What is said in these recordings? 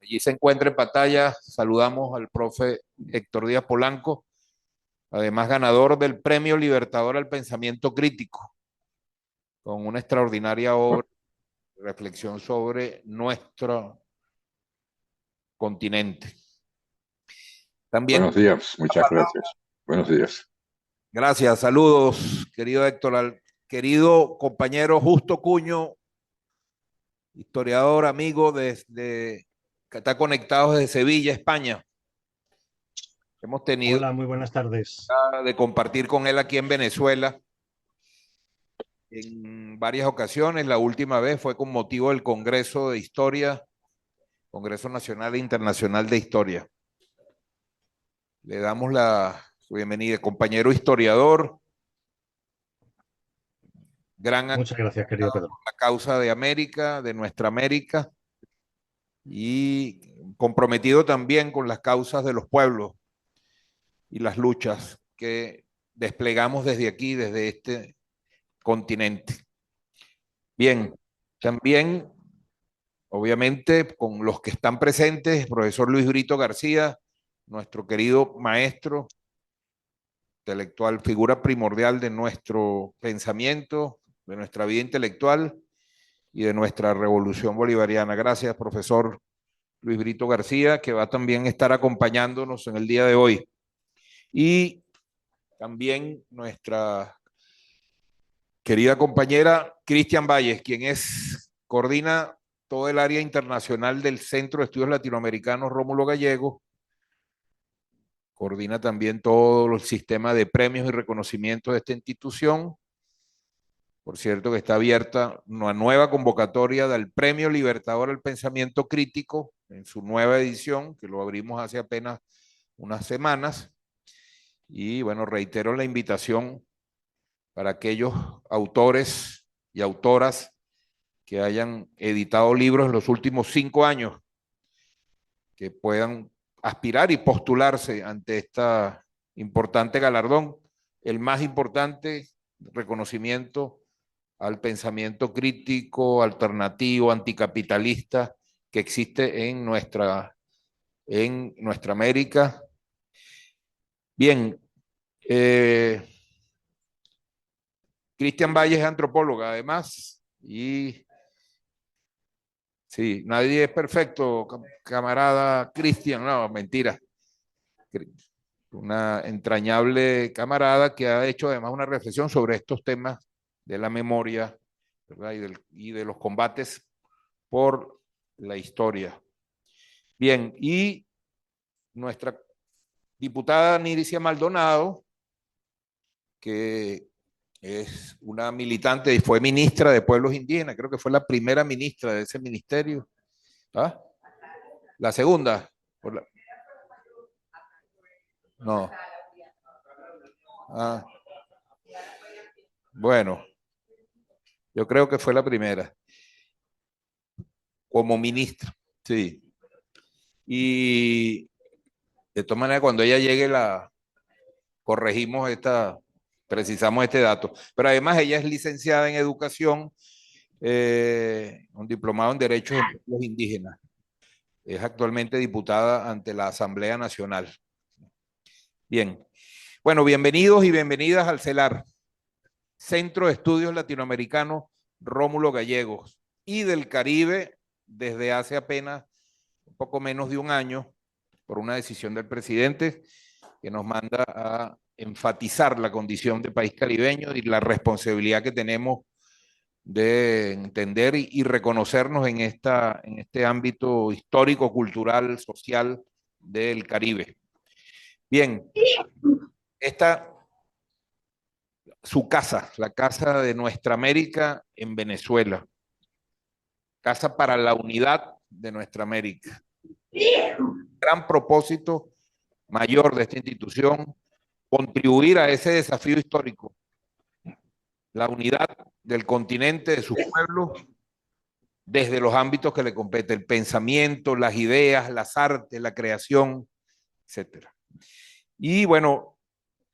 Allí se encuentra en pantalla. Saludamos al profe Héctor Díaz Polanco, además ganador del Premio Libertador al Pensamiento Crítico, con una extraordinaria obra de reflexión sobre nuestro continente. También, Buenos días, muchas gracias. Buenos días. gracias, saludos, querido Héctor, al querido compañero Justo Cuño, historiador, amigo que está conectado desde Sevilla, España. Hemos tenido Hola, muy buenas tardes. de compartir con él aquí en Venezuela en varias ocasiones. La última vez fue con motivo del Congreso de Historia, Congreso Nacional e Internacional de Historia. Le damos la bienvenida, compañero historiador, gran Muchas gracias, querido Pedro. por la causa de América, de nuestra América, y comprometido también con las causas de los pueblos y las luchas que desplegamos desde aquí, desde este continente. Bien, también, obviamente, con los que están presentes, el profesor Luis Brito García, nuestro querido maestro intelectual, figura primordial de nuestro pensamiento, de nuestra vida intelectual y de nuestra revolución bolivariana. Gracias, profesor Luis Brito García, que va a también estar acompañándonos en el día de hoy. Y también nuestra querida compañera Cristian Valles, quien coordina todo el área internacional del Centro de Estudios Latinoamericanos Rómulo Gallego, coordina también todo el sistema de premios y reconocimientos de esta institución. Por cierto, que está abierta una nueva convocatoria del Premio Libertador al Pensamiento Crítico en su nueva edición, que lo abrimos hace apenas unas semanas. Y bueno, reitero la invitación para aquellos autores y autoras que hayan editado libros en los últimos 5 años, que puedan aspirar y postularse ante esta importante galardón, el más importante reconocimiento al pensamiento crítico, alternativo, anticapitalista que existe en nuestra América. Bien, Cristian Valle es antropóloga además, y sí, nadie es perfecto, camarada Cristian, no, mentira. Una entrañable camarada que ha hecho además una reflexión sobre estos temas de la memoria, ¿verdad? Y de los combates por la historia. Bien, y nuestra diputada Nidicia Maldonado, que es una militante y fue ministra de Pueblos Indígenas, creo que fue la primera ministra de ese ministerio. ¿Ah? La segunda. No. Ah. Bueno, yo creo que fue la primera. Como ministra, sí. Y de todas maneras, cuando ella llegue, corregimos precisamos este dato. Pero además ella es licenciada en educación, un diplomado en derechos de pueblos indígenas. Es actualmente diputada ante la Asamblea Nacional. Bien. Bueno, bienvenidos y bienvenidas al CELAR, Centro de Estudios Latinoamericanos Rómulo Gallegos, y del Caribe desde hace apenas un poco menos de un año, por una decisión del presidente que nos manda a enfatizar la condición de país caribeño y la responsabilidad que tenemos de entender y reconocernos en este ámbito histórico, cultural, social del Caribe. Bien, su casa, la Casa de Nuestra América en Venezuela, Casa para la Unidad de Nuestra América. Gran propósito mayor de esta institución, contribuir a ese desafío histórico, la unidad del continente, de sus pueblos, desde los ámbitos que le compete, el pensamiento, las ideas, las artes, la creación, etcétera. Y bueno,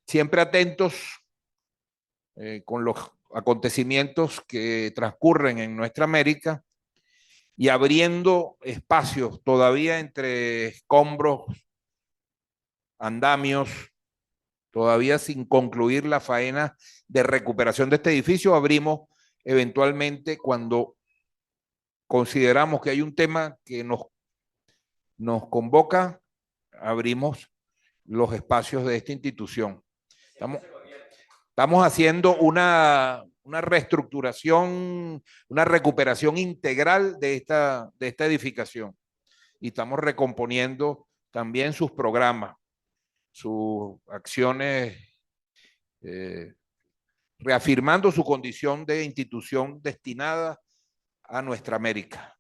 siempre atentos con los acontecimientos que transcurren en nuestra América, y abriendo espacios todavía entre escombros, andamios, todavía sin concluir la faena de recuperación de este edificio. Abrimos eventualmente cuando consideramos que hay un tema que nos convoca, abrimos los espacios de esta institución. Estamos haciendo una reestructuración, una recuperación integral de esta edificación y estamos recomponiendo también sus programas, sus acciones, reafirmando su condición de institución destinada a nuestra América,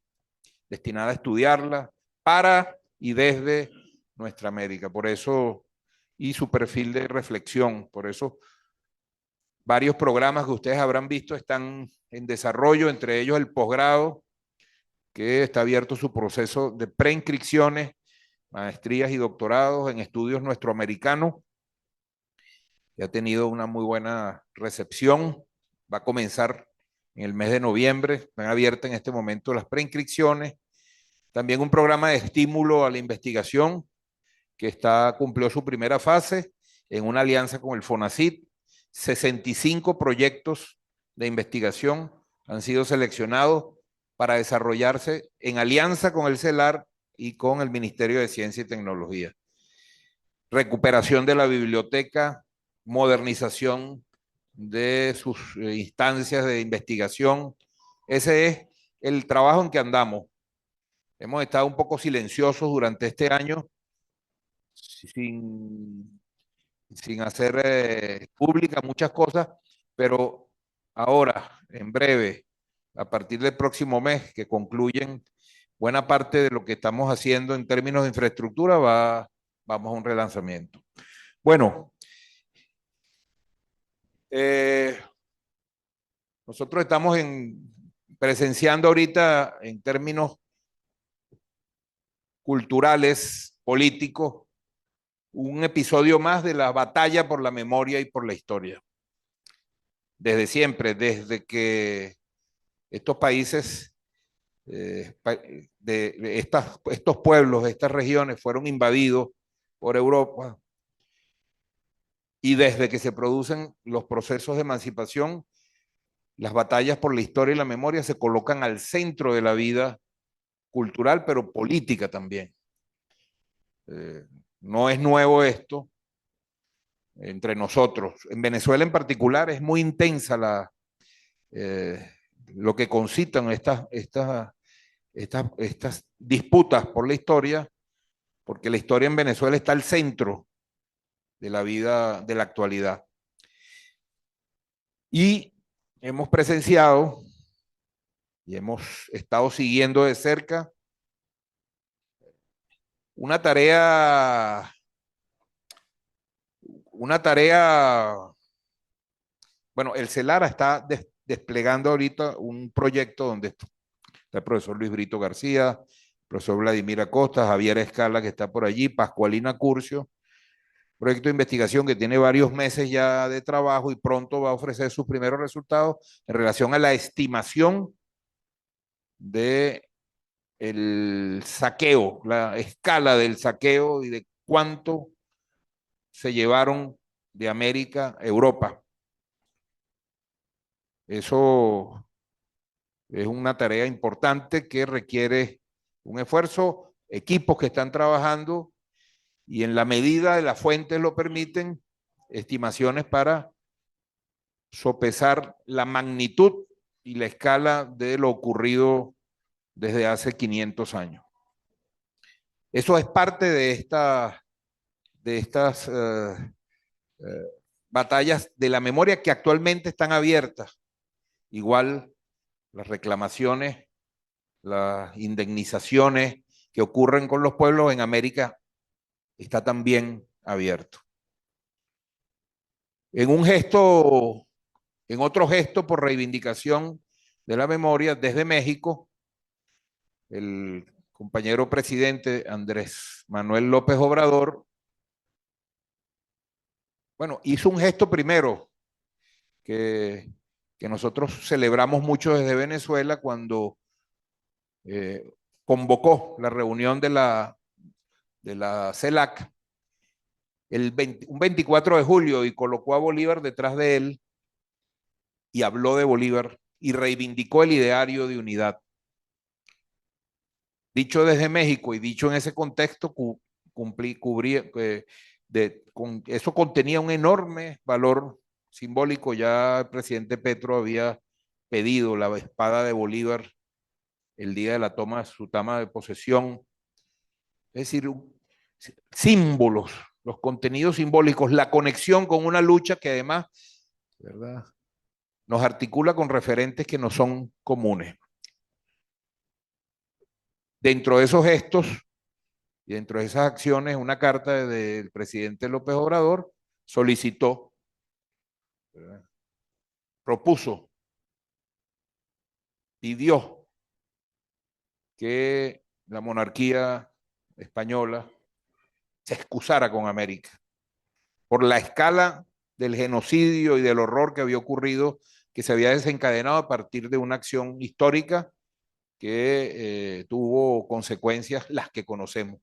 destinada a estudiarla para y desde nuestra América. Por eso, y su perfil de reflexión, por eso varios programas que ustedes habrán visto están en desarrollo, entre ellos el posgrado, que está abierto su proceso de preinscripciones, maestrías y doctorados en estudios nuestroamericanos, que ha tenido una muy buena recepción. Va a comenzar en el mes de noviembre, están abiertas en este momento las preinscripciones. También un programa de estímulo a la investigación que cumplió su primera fase en una alianza con el FONACYT. 65 proyectos de investigación han sido seleccionados para desarrollarse en alianza con el CELAR y con el Ministerio de Ciencia y Tecnología. Recuperación de la biblioteca, modernización de sus instancias de investigación. Ese es el trabajo en que andamos. Hemos estado un poco silenciosos durante este año, sin hacer públicas muchas cosas, pero ahora, en breve, a partir del próximo mes, que concluyen buena parte de lo que estamos haciendo en términos de infraestructura, vamos a un relanzamiento. Bueno, nosotros estamos presenciando ahorita en términos culturales, políticos, un episodio más de la batalla por la memoria y por la historia. Desde siempre, desde que estos países, estos pueblos, estas regiones fueron invadidos por Europa, y desde que se producen los procesos de emancipación, las batallas por la historia y la memoria se colocan al centro de la vida cultural, pero política también. No es nuevo esto entre nosotros. En Venezuela en particular es muy intensa lo que concitan estas disputas por la historia, porque la historia en Venezuela está al centro de la vida de la actualidad. Y hemos presenciado y hemos estado siguiendo de cerca una tarea, bueno, el CELAR está desplegando ahorita un proyecto donde está el profesor Luis Brito García, el profesor Vladimir Acosta, Javier Escala, que está por allí, Pascualina Curcio, proyecto de investigación que tiene varios meses ya de trabajo y pronto va a ofrecer sus primeros resultados en relación a la estimación de el saqueo, la escala del saqueo y de cuánto se llevaron de América a Europa. Eso es una tarea importante que requiere un esfuerzo, equipos que están trabajando y en la medida de las fuentes lo permiten, estimaciones para sopesar la magnitud y la escala de lo ocurrido desde hace 500 años. Eso es parte de estas batallas de la memoria que actualmente están abiertas. Igual las reclamaciones, las indemnizaciones que ocurren con los pueblos en América está también abierto. En otro gesto por reivindicación de la memoria desde México, el compañero presidente Andrés Manuel López Obrador, bueno, hizo un gesto primero que nosotros celebramos mucho desde Venezuela cuando convocó la reunión de la CELAC un 24 de julio y colocó a Bolívar detrás de él y habló de Bolívar y reivindicó el ideario de unidad. Dicho desde México y dicho en ese contexto, eso contenía un enorme valor simbólico. Ya el presidente Petro había pedido la espada de Bolívar el día de la toma de su toma de posesión. Es decir, símbolos, los contenidos simbólicos, la conexión con una lucha que además, ¿verdad?, nos articula con referentes que no son comunes. Dentro de esos gestos y dentro de esas acciones, una carta del presidente López Obrador solicitó, ¿verdad?, propuso, pidió que la monarquía española se excusara con América por la escala del genocidio y del horror que había ocurrido, que se había desencadenado a partir de una acción histórica que tuvo consecuencias las que conocemos.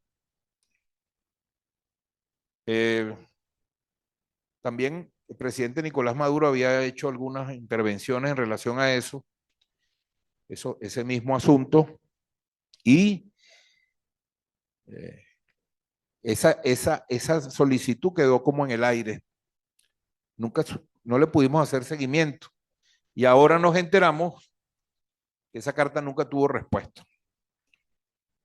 También el presidente Nicolás Maduro había hecho algunas intervenciones en relación a ese mismo asunto, y esa solicitud quedó como en el aire. No le pudimos hacer seguimiento. Y ahora nos enteramos que esa carta nunca tuvo respuesta.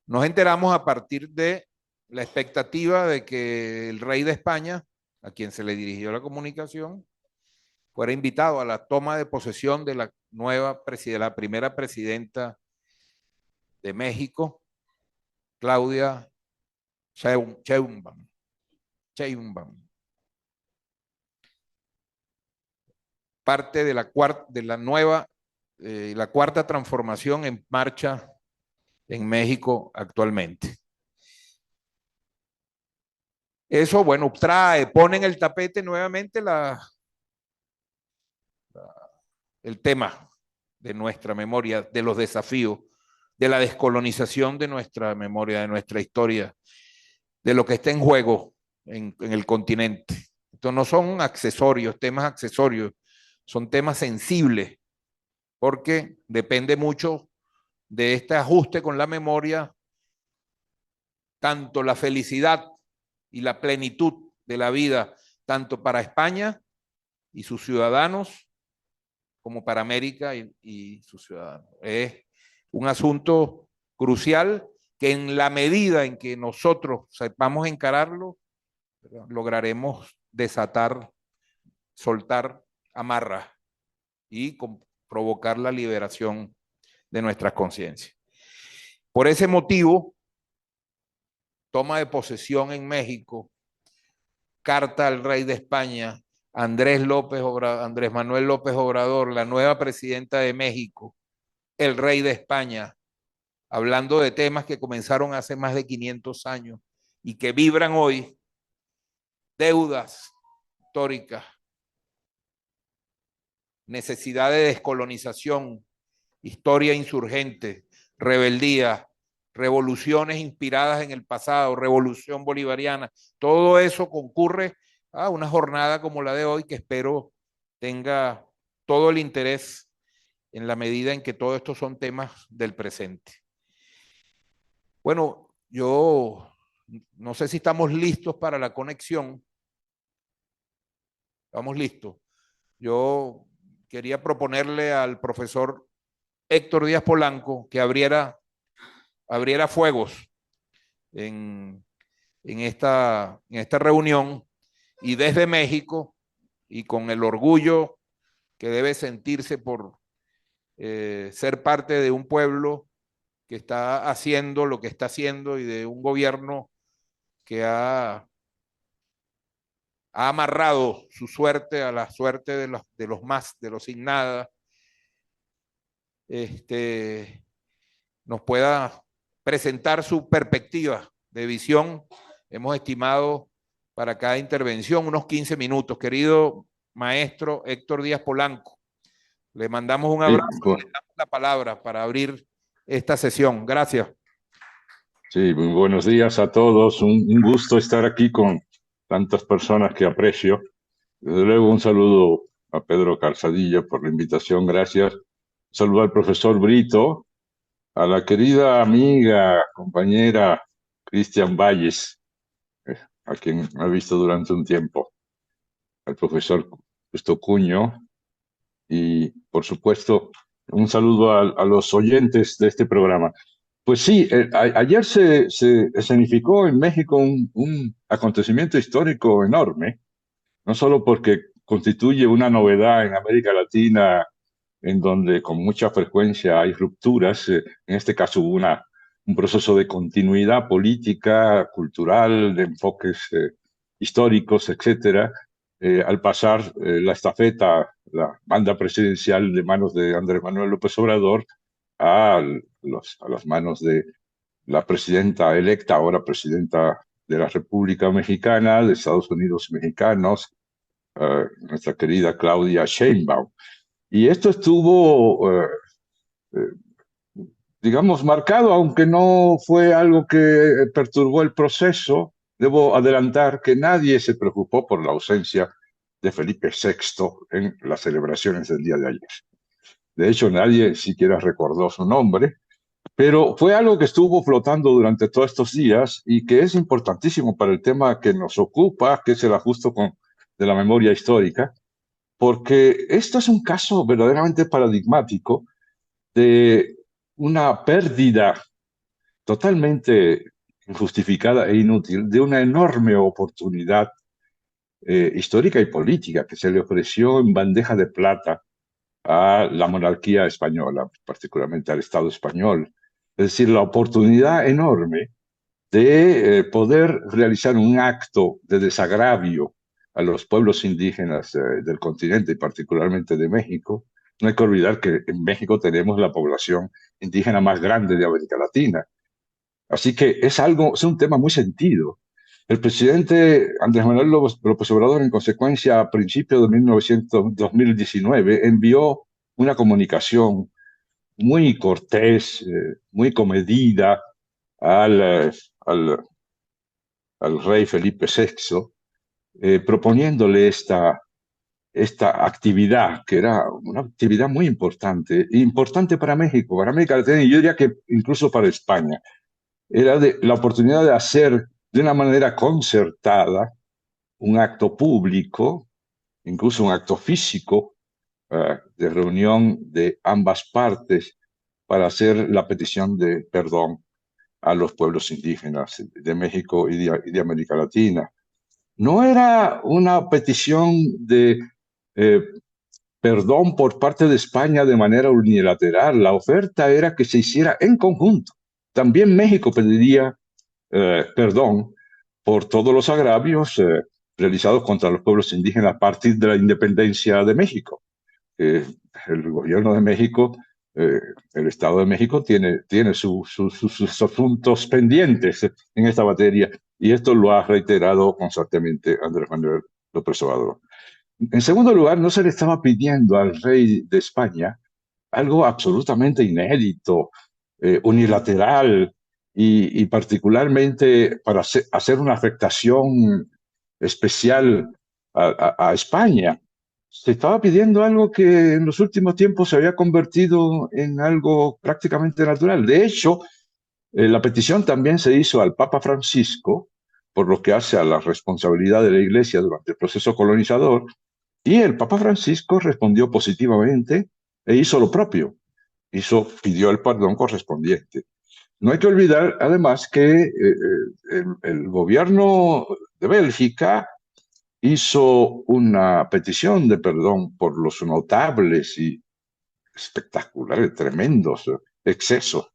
Nos enteramos a partir de la expectativa de que el rey de España, a quien se le dirigió la comunicación, fuera invitado a la toma de posesión de la primera presidenta de México, Claudia Sheinbaum. Parte de la cuarta transformación en marcha en México actualmente. Eso, bueno, pone en el tapete nuevamente el tema de nuestra memoria, de los desafíos, de la descolonización de nuestra memoria, de nuestra historia, de lo que está en juego en el continente. Estos no son temas accesorios, son temas sensibles, porque depende mucho de este ajuste con la memoria, tanto la felicidad y la plenitud de la vida, tanto para España y sus ciudadanos, como para América y sus ciudadanos. Es un asunto crucial que, en la medida en que nosotros sepamos encararlo, lograremos desatar, soltar amarras y provocar la liberación de nuestras conciencias. Por ese motivo, toma de posesión en México, carta al rey de España, Andrés Manuel López Obrador, la nueva presidenta de México, el rey de España, hablando de temas que comenzaron hace más de 500 años y que vibran hoy: deudas históricas, necesidad de descolonización, historia insurgente, rebeldía, revoluciones inspiradas en el pasado, revolución bolivariana. Todo eso concurre a una jornada como la de hoy, que espero tenga todo el interés en la medida en que todos estos son temas del presente. Bueno, yo no sé si estamos listos para la conexión. ¿Estamos listos? Yo quería proponerle al profesor Héctor Díaz Polanco que abriera fuegos en esta reunión, y desde México, y con el orgullo que debe sentirse por ser parte de un pueblo que está haciendo lo que está haciendo, y de un gobierno que ha amarrado su suerte a la suerte de los sin nada, nos pueda presentar su perspectiva de visión. Hemos estimado para cada intervención unos 15 minutos. Querido maestro Héctor Díaz Polanco, le mandamos un abrazo y le damos la palabra para abrir esta sesión. Gracias. Sí, muy buenos días a todos. Un gusto estar aquí con tantas personas que aprecio. Desde luego, un saludo a Pedro Calzadilla por la invitación. Gracias. Un saludo al profesor Brito, a la querida amiga, compañera Cristian Valles, a quien he visto durante un tiempo, al profesor Justo Cuño y, por supuesto, un saludo a los oyentes de este programa. Pues sí, ayer se escenificó en México un acontecimiento histórico enorme, no solo porque constituye una novedad en América Latina, en donde con mucha frecuencia hay rupturas, en este caso hubo un proceso de continuidad política, cultural, de enfoques históricos, etcétera, al pasar la estafeta, la banda presidencial de manos de Andrés Manuel López Obrador a las manos de la presidenta electa, ahora presidenta de la República Mexicana, de Estados Unidos mexicanos, nuestra querida Claudia Sheinbaum. Y esto estuvo, digamos, marcado, aunque no fue algo que perturbó el proceso. Debo adelantar que nadie se preocupó por la ausencia de Felipe VI en las celebraciones del día de ayer. De hecho, nadie siquiera recordó su nombre, pero fue algo que estuvo flotando durante todos estos días y que es importantísimo para el tema que nos ocupa, que es el ajuste de la memoria histórica, porque esto es un caso verdaderamente paradigmático de una pérdida totalmente injustificada e inútil de una enorme oportunidad histórica y política que se le ofreció en bandeja de plata a la monarquía española, particularmente al Estado español. Es decir, la oportunidad enorme de poder realizar un acto de desagravio a los pueblos indígenas del continente y particularmente de México. No hay que olvidar que en México tenemos la población indígena más grande de América Latina. Así que es un tema muy sentido. El presidente Andrés Manuel López Obrador, en consecuencia, a principios de 2019, envió una comunicación muy cortés, muy comedida al, al rey Felipe VI, proponiéndole esta actividad, que era una actividad muy importante, importante para México, para América Latina, y yo diría que incluso para España. Era la oportunidad de hacer de una manera concertada un acto público, incluso un acto físico, de reunión de ambas partes para hacer la petición de perdón a los pueblos indígenas de México y de América Latina. No era una petición de eh, perdón por parte de España de manera unilateral. La oferta era que se hiciera en conjunto. También México pediría perdón por todos los agravios realizados contra los pueblos indígenas a partir de la independencia de México. El gobierno de México, eh, el Estado de México tiene sus asuntos pendientes en esta materia y esto lo ha reiterado constantemente Andrés Manuel López Obrador. En segundo lugar, no se le estaba pidiendo al rey de España algo absolutamente inédito, unilateral y particularmente para hacer una afectación especial a España. Se estaba pidiendo algo que en los últimos tiempos se había convertido en algo prácticamente natural. De hecho, la petición también se hizo al Papa Francisco, por lo que hace a la responsabilidad de la Iglesia durante el proceso colonizador, y el Papa Francisco respondió positivamente e hizo lo propio, pidió el perdón correspondiente. No hay que olvidar, además, que el gobierno de Bélgica hizo una petición de perdón por los notables y espectaculares, tremendos excesos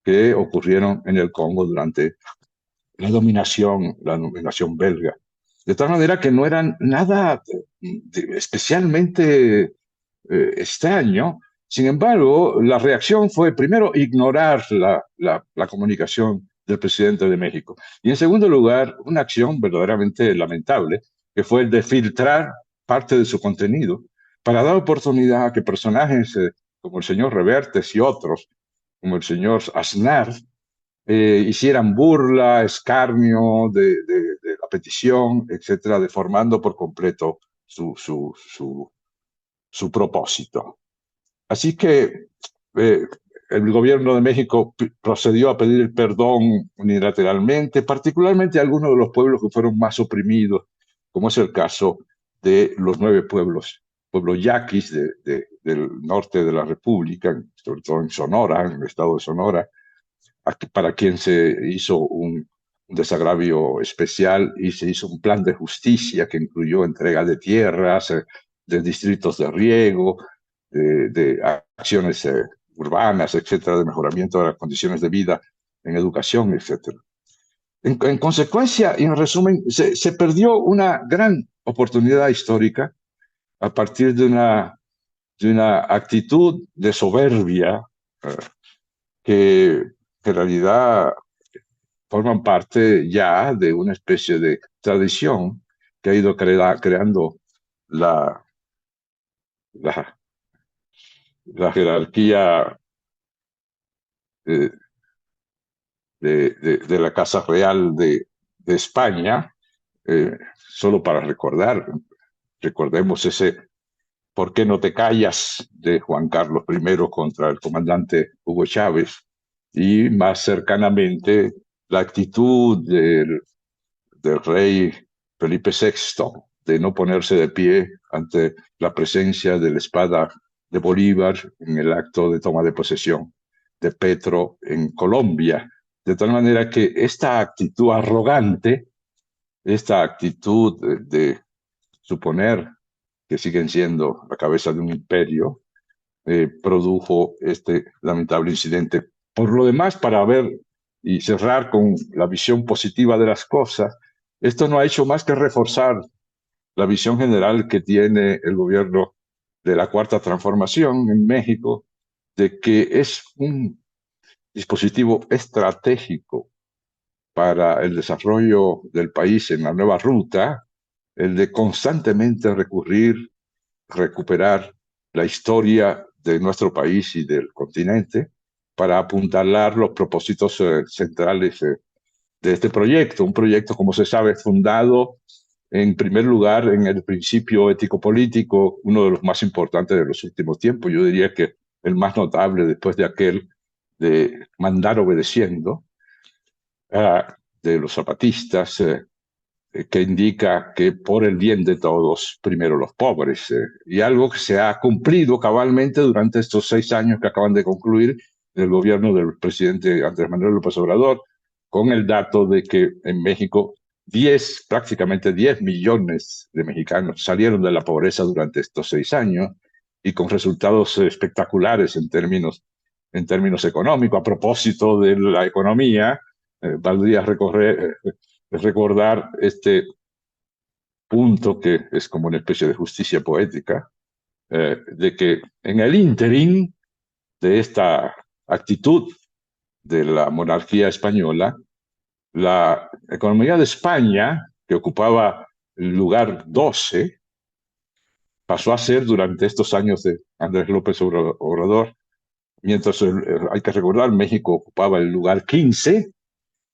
que ocurrieron en el Congo durante la dominación belga. De tal manera que no eran nada especialmente extraño. Sin embargo, la reacción fue primero ignorar la comunicación del presidente de México y en segundo lugar una acción verdaderamente lamentable que fue el de filtrar parte de su contenido para dar oportunidad a que personajes como el señor Revertes y otros como el señor Aznar, hicieran burla, escarnio de la petición, etcétera, deformando por completo su propósito. Así que eh, el gobierno de México procedió a pedir el perdón unilateralmente, particularmente a algunos de los pueblos que fueron más oprimidos, como es el caso de los 9 pueblos yaquis del norte de la República, sobre todo en Sonora, en el estado de Sonora, para quien se hizo un desagravio especial y se hizo un plan de justicia que incluyó entrega de tierras, de distritos de riego, de acciones urbanas, etcétera, de mejoramiento de las condiciones de vida en educación, etcétera. En consecuencia, y en resumen, se perdió una gran oportunidad histórica a partir de una actitud de soberbia que en realidad forman parte ya de una especie de tradición que ha ido creando la, la, la jerarquía eh, de la Casa Real de España. Solo para recordemos ese ¿por qué no te callas? De Juan Carlos I contra el comandante Hugo Chávez, y más cercanamente la actitud del rey Felipe VI de no ponerse de pie ante la presencia de la espada de Bolívar en el acto de toma de posesión de Petro en Colombia. De tal manera que esta actitud arrogante, esta actitud de suponer que siguen siendo la cabeza de un imperio, produjo este lamentable incidente. Por lo demás, para ver y cerrar con la visión positiva de las cosas, esto no ha hecho más que reforzar la visión general que tiene el gobierno de la Cuarta Transformación en México, de que es un dispositivo estratégico para el desarrollo del país en la nueva ruta, el de constantemente recuperar la historia de nuestro país y del continente para apuntalar los propósitos centrales de este proyecto. Un proyecto, como se sabe, fundado en primer lugar en el principio ético-político, uno de los más importantes de los últimos tiempos. Yo diría que el más notable después de aquel de mandar obedeciendo, de los zapatistas, que indica que por el bien de todos, primero los pobres, y algo que se ha cumplido cabalmente durante estos 6 años que acaban de concluir el gobierno del presidente Andrés Manuel López Obrador, con el dato de que en México prácticamente 10 millones de mexicanos salieron de la pobreza durante estos 6 años y con resultados espectaculares en términos económicos. A propósito de la economía, valdría recordar este punto que es como una especie de justicia poética, de que en el ínterin de esta actitud de la monarquía española, la economía de España, que ocupaba el lugar 12, pasó a ser durante estos años de Andrés López Obrador, mientras hay que recordar, México ocupaba el lugar 15,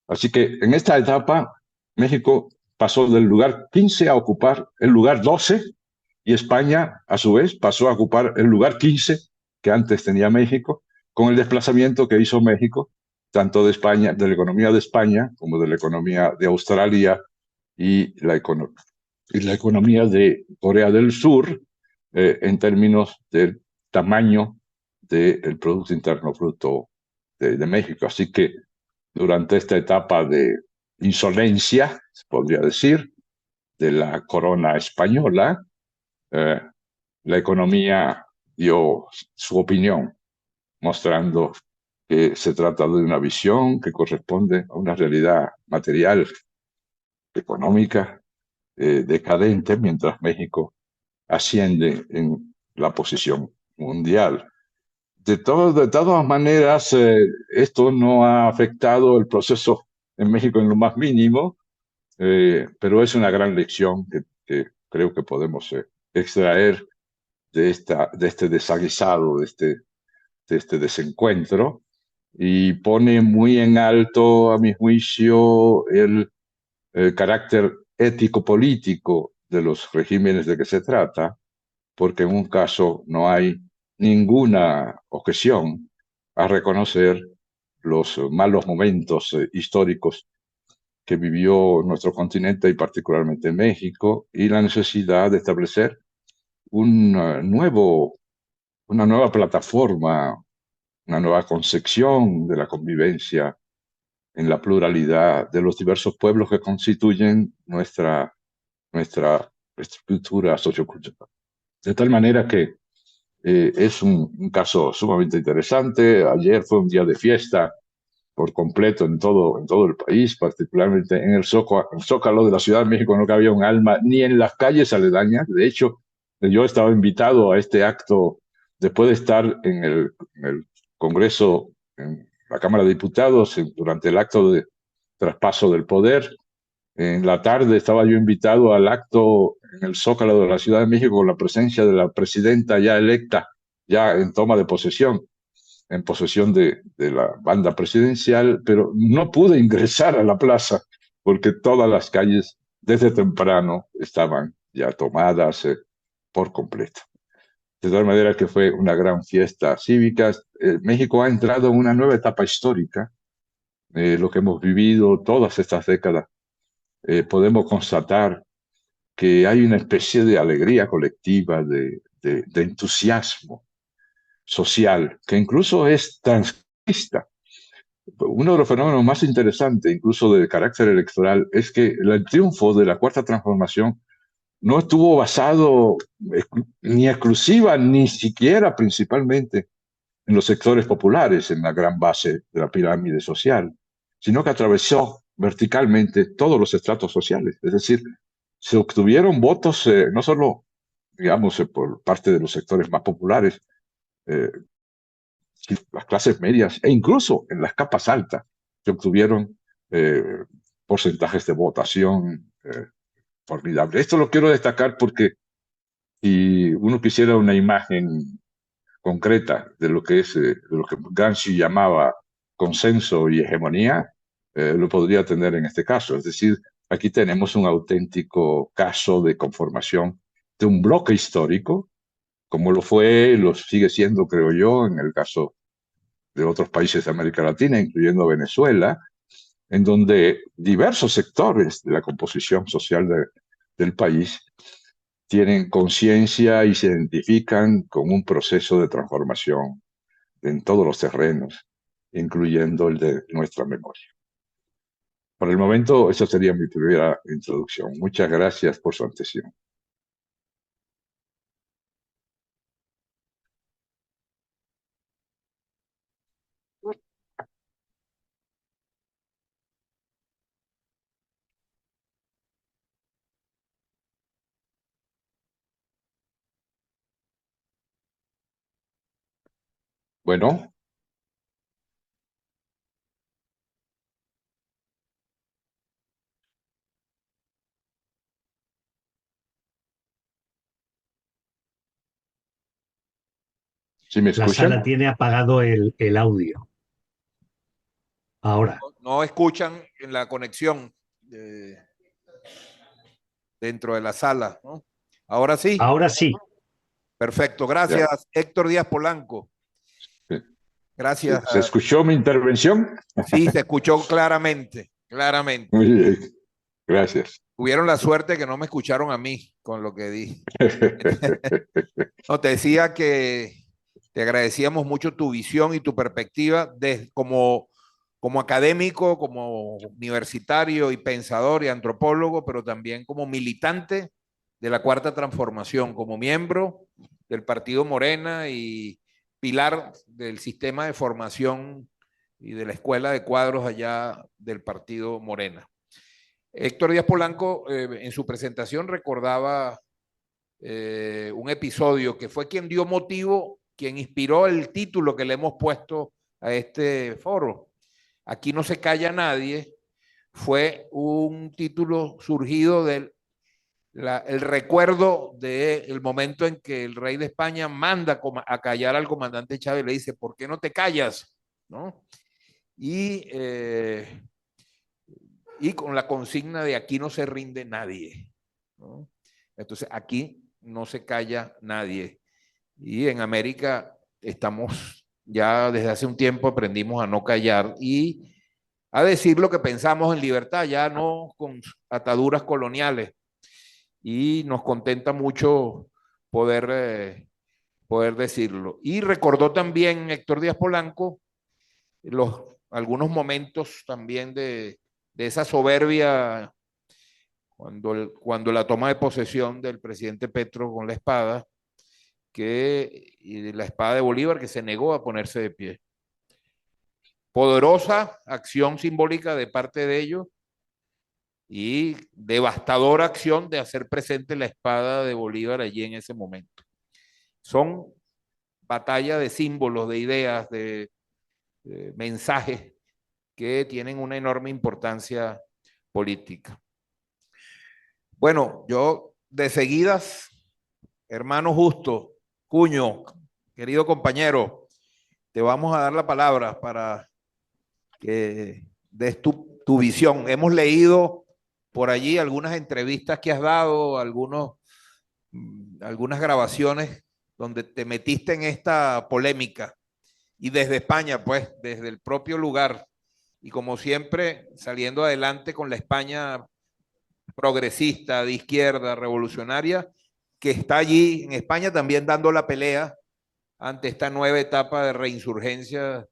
así que en esta etapa México pasó del lugar 15 a ocupar el lugar 12 y España, a su vez, pasó a ocupar el lugar 15 que antes tenía México, con el desplazamiento que hizo México, tanto de España, de la economía de España, como de la economía de Australia y la economía de Corea del Sur, en términos del tamaño del Producto Interno Bruto de México. Así que durante esta etapa de insolencia, se podría decir, de la corona española, eh, la economía dio su opinión, mostrando que se trata de una visión que corresponde a una realidad material, económica, decadente, mientras México asciende en la posición mundial. De todas maneras, esto no ha afectado el proceso en México en lo más mínimo, pero es una gran lección que creo que podemos extraer de este desaguisado, de este desencuentro, y pone muy en alto, a mi juicio, el carácter ético-político de los regímenes de que se trata, porque en un caso no hay ninguna objeción a reconocer los malos momentos históricos que vivió nuestro continente y particularmente México, y la necesidad de establecer un una nueva plataforma, una nueva concepción de la convivencia en la pluralidad de los diversos pueblos que constituyen nuestra estructura sociocultural. De tal manera que es un caso sumamente interesante. Ayer fue un día de fiesta por completo en todo el país, particularmente en el Zócalo de la Ciudad de México no cabía un alma, ni en las calles aledañas. De hecho, yo estaba invitado a este acto después de estar en el Congreso, en la Cámara de Diputados, durante el acto de traspaso del poder. En la tarde estaba yo invitado al acto en el Zócalo de la Ciudad de México con la presencia de la presidenta ya electa, ya en toma de posesión, en posesión de la banda presidencial, pero no pude ingresar a la plaza porque todas las calles desde temprano estaban ya tomadas por completo. De tal manera que fue una gran fiesta cívica. México ha entrado en una nueva etapa histórica. Lo que hemos vivido todas estas décadas, podemos constatar que hay una especie de alegría colectiva, de entusiasmo social, que incluso es transcrista. Uno de los fenómenos más interesantes, incluso de carácter electoral, es que el triunfo de la Cuarta Transformación no estuvo basado ni exclusiva, ni siquiera principalmente en los sectores populares, en la gran base de la pirámide social, sino que atravesó verticalmente todos los estratos sociales. Es decir, se obtuvieron votos no solo, digamos, por parte de los sectores más populares, eh, las clases medias e incluso en las capas altas, se obtuvieron eh, porcentajes de votación formidables. Esto lo quiero destacar porque si uno quisiera una imagen concreta de lo que es, de lo que Gramsci llamaba consenso y hegemonía, lo podría tener en este caso. Es decir, aquí tenemos un auténtico caso de conformación de un bloque histórico, como lo fue, lo sigue siendo, creo yo, en el caso de otros países de América Latina, incluyendo Venezuela, en donde diversos sectores de la composición social del país tienen conciencia y se identifican con un proceso de transformación en todos los terrenos, incluyendo el de nuestra memoria. Por el momento, esa sería mi primera introducción. Muchas gracias por su atención. Bueno, ¿sí me La sala escuchan? tiene apagado el audio. Ahora, No escuchan en la conexión dentro de la sala, ¿no? Ahora sí. ahora sí. Perfecto. Ya. Gracias, Héctor Díaz Polanco. Sí, sí. Gracias. ¿Se escuchó mi intervención? Sí, se escuchó claramente, claramente. Muy bien, gracias. Tuvieron la suerte que no me escucharon a mí con lo que dije. No, te decía que te agradecíamos mucho tu visión y tu perspectiva como académico, como universitario y pensador y antropólogo, pero también como militante de la Cuarta Transformación, como miembro del Partido Morena y pilar del sistema de formación y de la escuela de cuadros allá del Partido Morena. Héctor Díaz Polanco en su presentación recordaba un episodio que fue quien dio motivo, quien inspiró el título que le hemos puesto a este foro. Aquí no se calla nadie. Fue un título surgido del el recuerdo del momento en que el rey de España manda a callar al comandante Chávez y le dice, ¿por qué no te callas? ¿No? y, y con la consigna de aquí no se rinde nadie, ¿no? Entonces aquí no se calla nadie. Y en América estamos, ya desde hace un tiempo aprendimos a no callar y a decir lo que pensamos en libertad, ya no con ataduras coloniales. Y nos contenta mucho poder decirlo. Y recordó también Héctor Díaz Polanco algunos momentos también de esa soberbia cuando la toma de posesión del presidente Petro con la espada, y la espada de Bolívar, que se negó a ponerse de pie. Poderosa acción simbólica de parte de ellos y devastadora acción de hacer presente la espada de Bolívar allí en ese momento. Son batallas de símbolos, de ideas, de mensajes que tienen una enorme importancia política. Bueno, yo de seguidas, hermano Justo, Cuño, querido compañero, te vamos a dar la palabra para que des tu visión. Hemos leído por allí algunas entrevistas que has dado, algunas grabaciones donde te metiste en esta polémica y desde España, pues, desde el propio lugar y como siempre saliendo adelante con la España progresista, de izquierda, revolucionaria, que está allí en España también dando la pelea ante esta nueva etapa de reinsurgencia,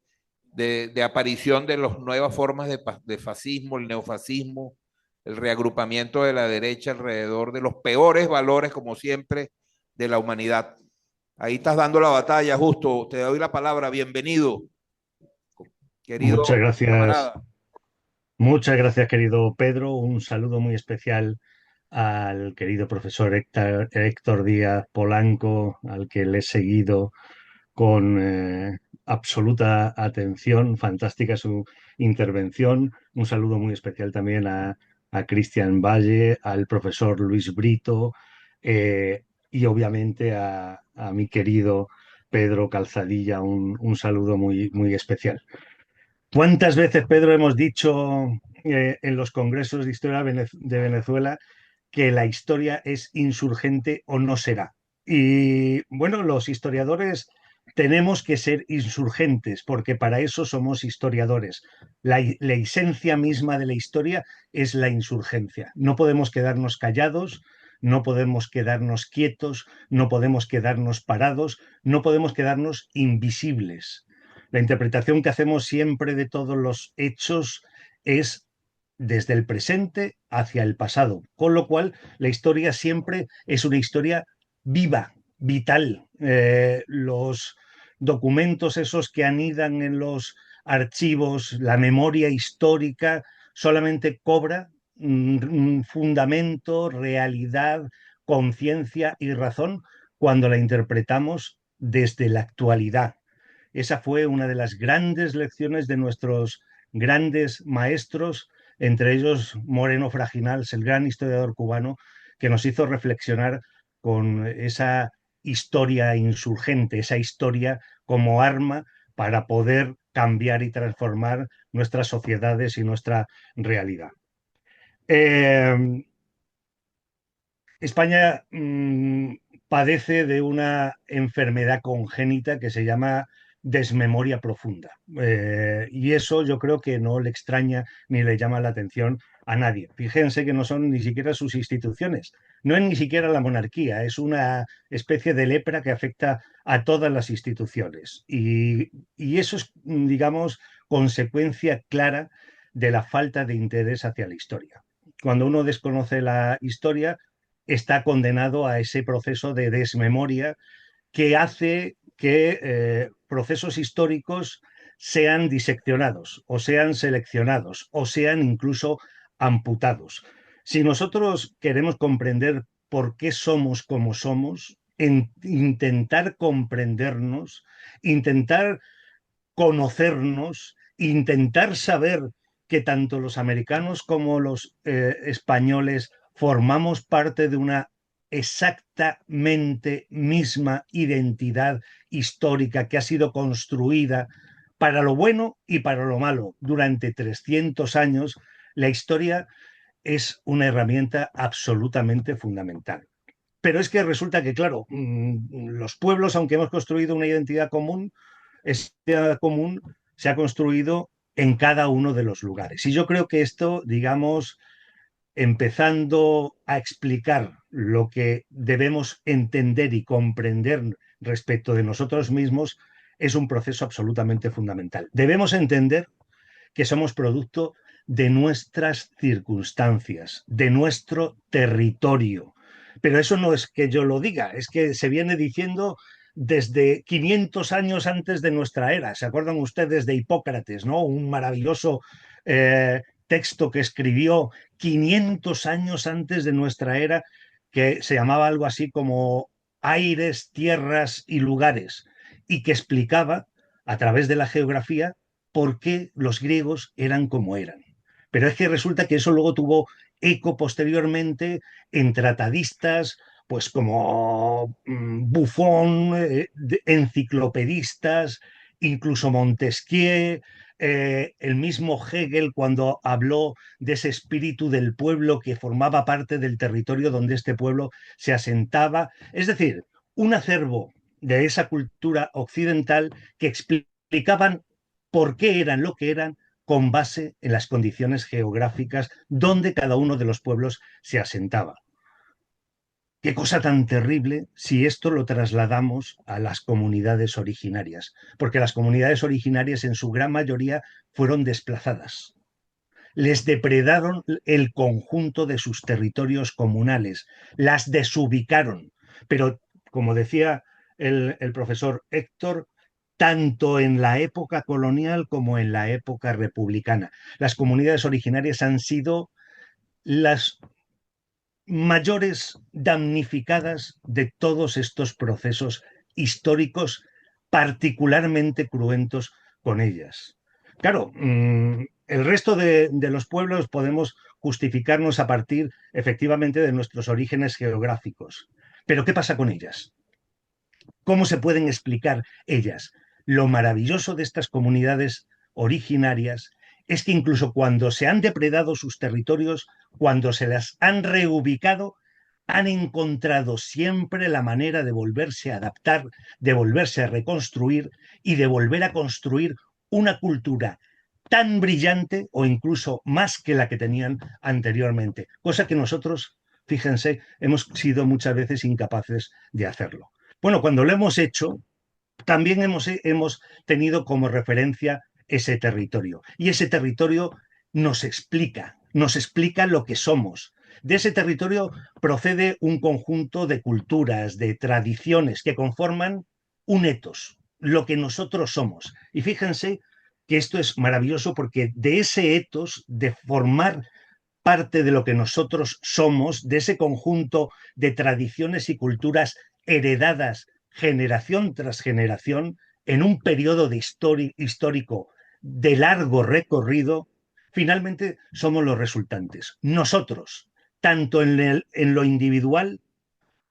de aparición de las nuevas formas de fascismo, el neofascismo, el reagrupamiento de la derecha alrededor de los peores valores, como siempre, de la humanidad. Ahí estás dando la batalla, Justo. Te doy la palabra. Bienvenido, querido Muchas gracias, camarada. muchas gracias, querido Pedro. Un saludo muy especial al querido profesor Héctor Díaz Polanco, al que le he seguido con absoluta atención. Fantástica su intervención. Un saludo muy especial también a Cristian Valle, al profesor Luis Brito y obviamente a mi querido Pedro Calzadilla. Un saludo muy, muy especial. ¿Cuántas veces, Pedro, hemos dicho en los congresos de historia de Venezuela que la historia es insurgente o no será? Y bueno, los historiadores tenemos que ser insurgentes porque para eso somos historiadores. La esencia misma de la historia es la insurgencia. No podemos quedarnos callados, no podemos quedarnos quietos, no podemos quedarnos parados, no podemos quedarnos invisibles. La interpretación que hacemos siempre de todos los hechos es desde el presente hacia el pasado, con lo cual la historia siempre es una historia viva, vital. Los documentos esos que anidan en los archivos, la memoria histórica, solamente cobra un fundamento, realidad, conciencia y razón cuando la interpretamos desde la actualidad. Esa fue una de las grandes lecciones de nuestros grandes maestros, entre ellos Moreno Fraginals, el gran historiador cubano, que nos hizo reflexionar con esa historia insurgente, esa historia como arma para poder cambiar y transformar nuestras sociedades y nuestra realidad. España padece de una enfermedad congénita que se llama desmemoria profunda. Y eso yo creo que no le extraña ni le llama la atención a nadie. Fíjense que no son ni siquiera sus instituciones, no es ni siquiera la monarquía, es una especie de lepra que afecta a todas las instituciones. Y eso es, digamos, consecuencia clara de la falta de interés hacia la historia. Cuando uno desconoce la historia, está condenado a ese proceso de desmemoria que hace que procesos históricos sean diseccionados o sean seleccionados o sean incluso amputados. Si nosotros queremos comprender por qué somos como somos, intentar comprendernos, intentar conocernos, intentar saber que tanto los americanos como los españoles formamos parte de una exactamente misma identidad histórica que ha sido construida para lo bueno y para lo malo. Durante 300 años, la historia es una herramienta absolutamente fundamental. Pero es que resulta que, claro, los pueblos, aunque hemos construido una identidad común, esa identidad común se ha construido en cada uno de los lugares. Y yo creo que esto, digamos, empezando a explicar lo que debemos entender y comprender respecto de nosotros mismos, es un proceso absolutamente fundamental. Debemos entender que somos producto de nuestras circunstancias, de nuestro territorio. Pero eso no es que yo lo diga, es que se viene diciendo desde 500 años antes de nuestra era. ¿Se acuerdan ustedes de Hipócrates, ¿no? Un maravilloso texto que escribió 500 años antes de nuestra era, que se llamaba algo así como Aires, Tierras y Lugares, y que explicaba a través de la geografía por qué los griegos eran como eran. Pero es que resulta que eso luego tuvo eco posteriormente en tratadistas, pues como Buffon, enciclopedistas, incluso Montesquieu, el mismo Hegel cuando habló de ese espíritu del pueblo que formaba parte del territorio donde este pueblo se asentaba. Es decir, un acervo de esa cultura occidental que explicaban por qué eran lo que eran con base en las condiciones geográficas donde cada uno de los pueblos se asentaba. Qué cosa tan terrible si esto lo trasladamos a las comunidades originarias, porque las comunidades originarias en su gran mayoría fueron desplazadas. Les depredaron el conjunto de sus territorios comunales, las desubicaron. Pero, como decía el profesor Héctor, tanto en la época colonial como en la época republicana, las comunidades originarias han sido las mayores damnificadas de todos estos procesos históricos particularmente cruentos con ellas. Claro, el resto de los pueblos podemos justificarnos a partir efectivamente de nuestros orígenes geográficos. Pero ¿qué pasa con ellas? ¿Cómo se pueden explicar ellas? Lo maravilloso de estas comunidades originarias es que incluso cuando se han depredado sus territorios, cuando se las han reubicado, han encontrado siempre la manera de volverse a adaptar, de volverse a reconstruir y de volver a construir una cultura tan brillante o incluso más que la que tenían anteriormente, cosa que nosotros, fíjense, hemos sido muchas veces incapaces de hacerlo. Bueno, cuando lo hemos hecho, también hemos tenido como referencia ese territorio. Y ese territorio nos explica lo que somos. De ese territorio procede un conjunto de culturas, de tradiciones que conforman un etos, lo que nosotros somos. Y fíjense que esto es maravilloso porque de ese etos, de formar parte de lo que nosotros somos, de ese conjunto de tradiciones y culturas heredadas generación tras generación, en un periodo histórico de largo recorrido, finalmente somos los resultantes. Nosotros, tanto en lo individual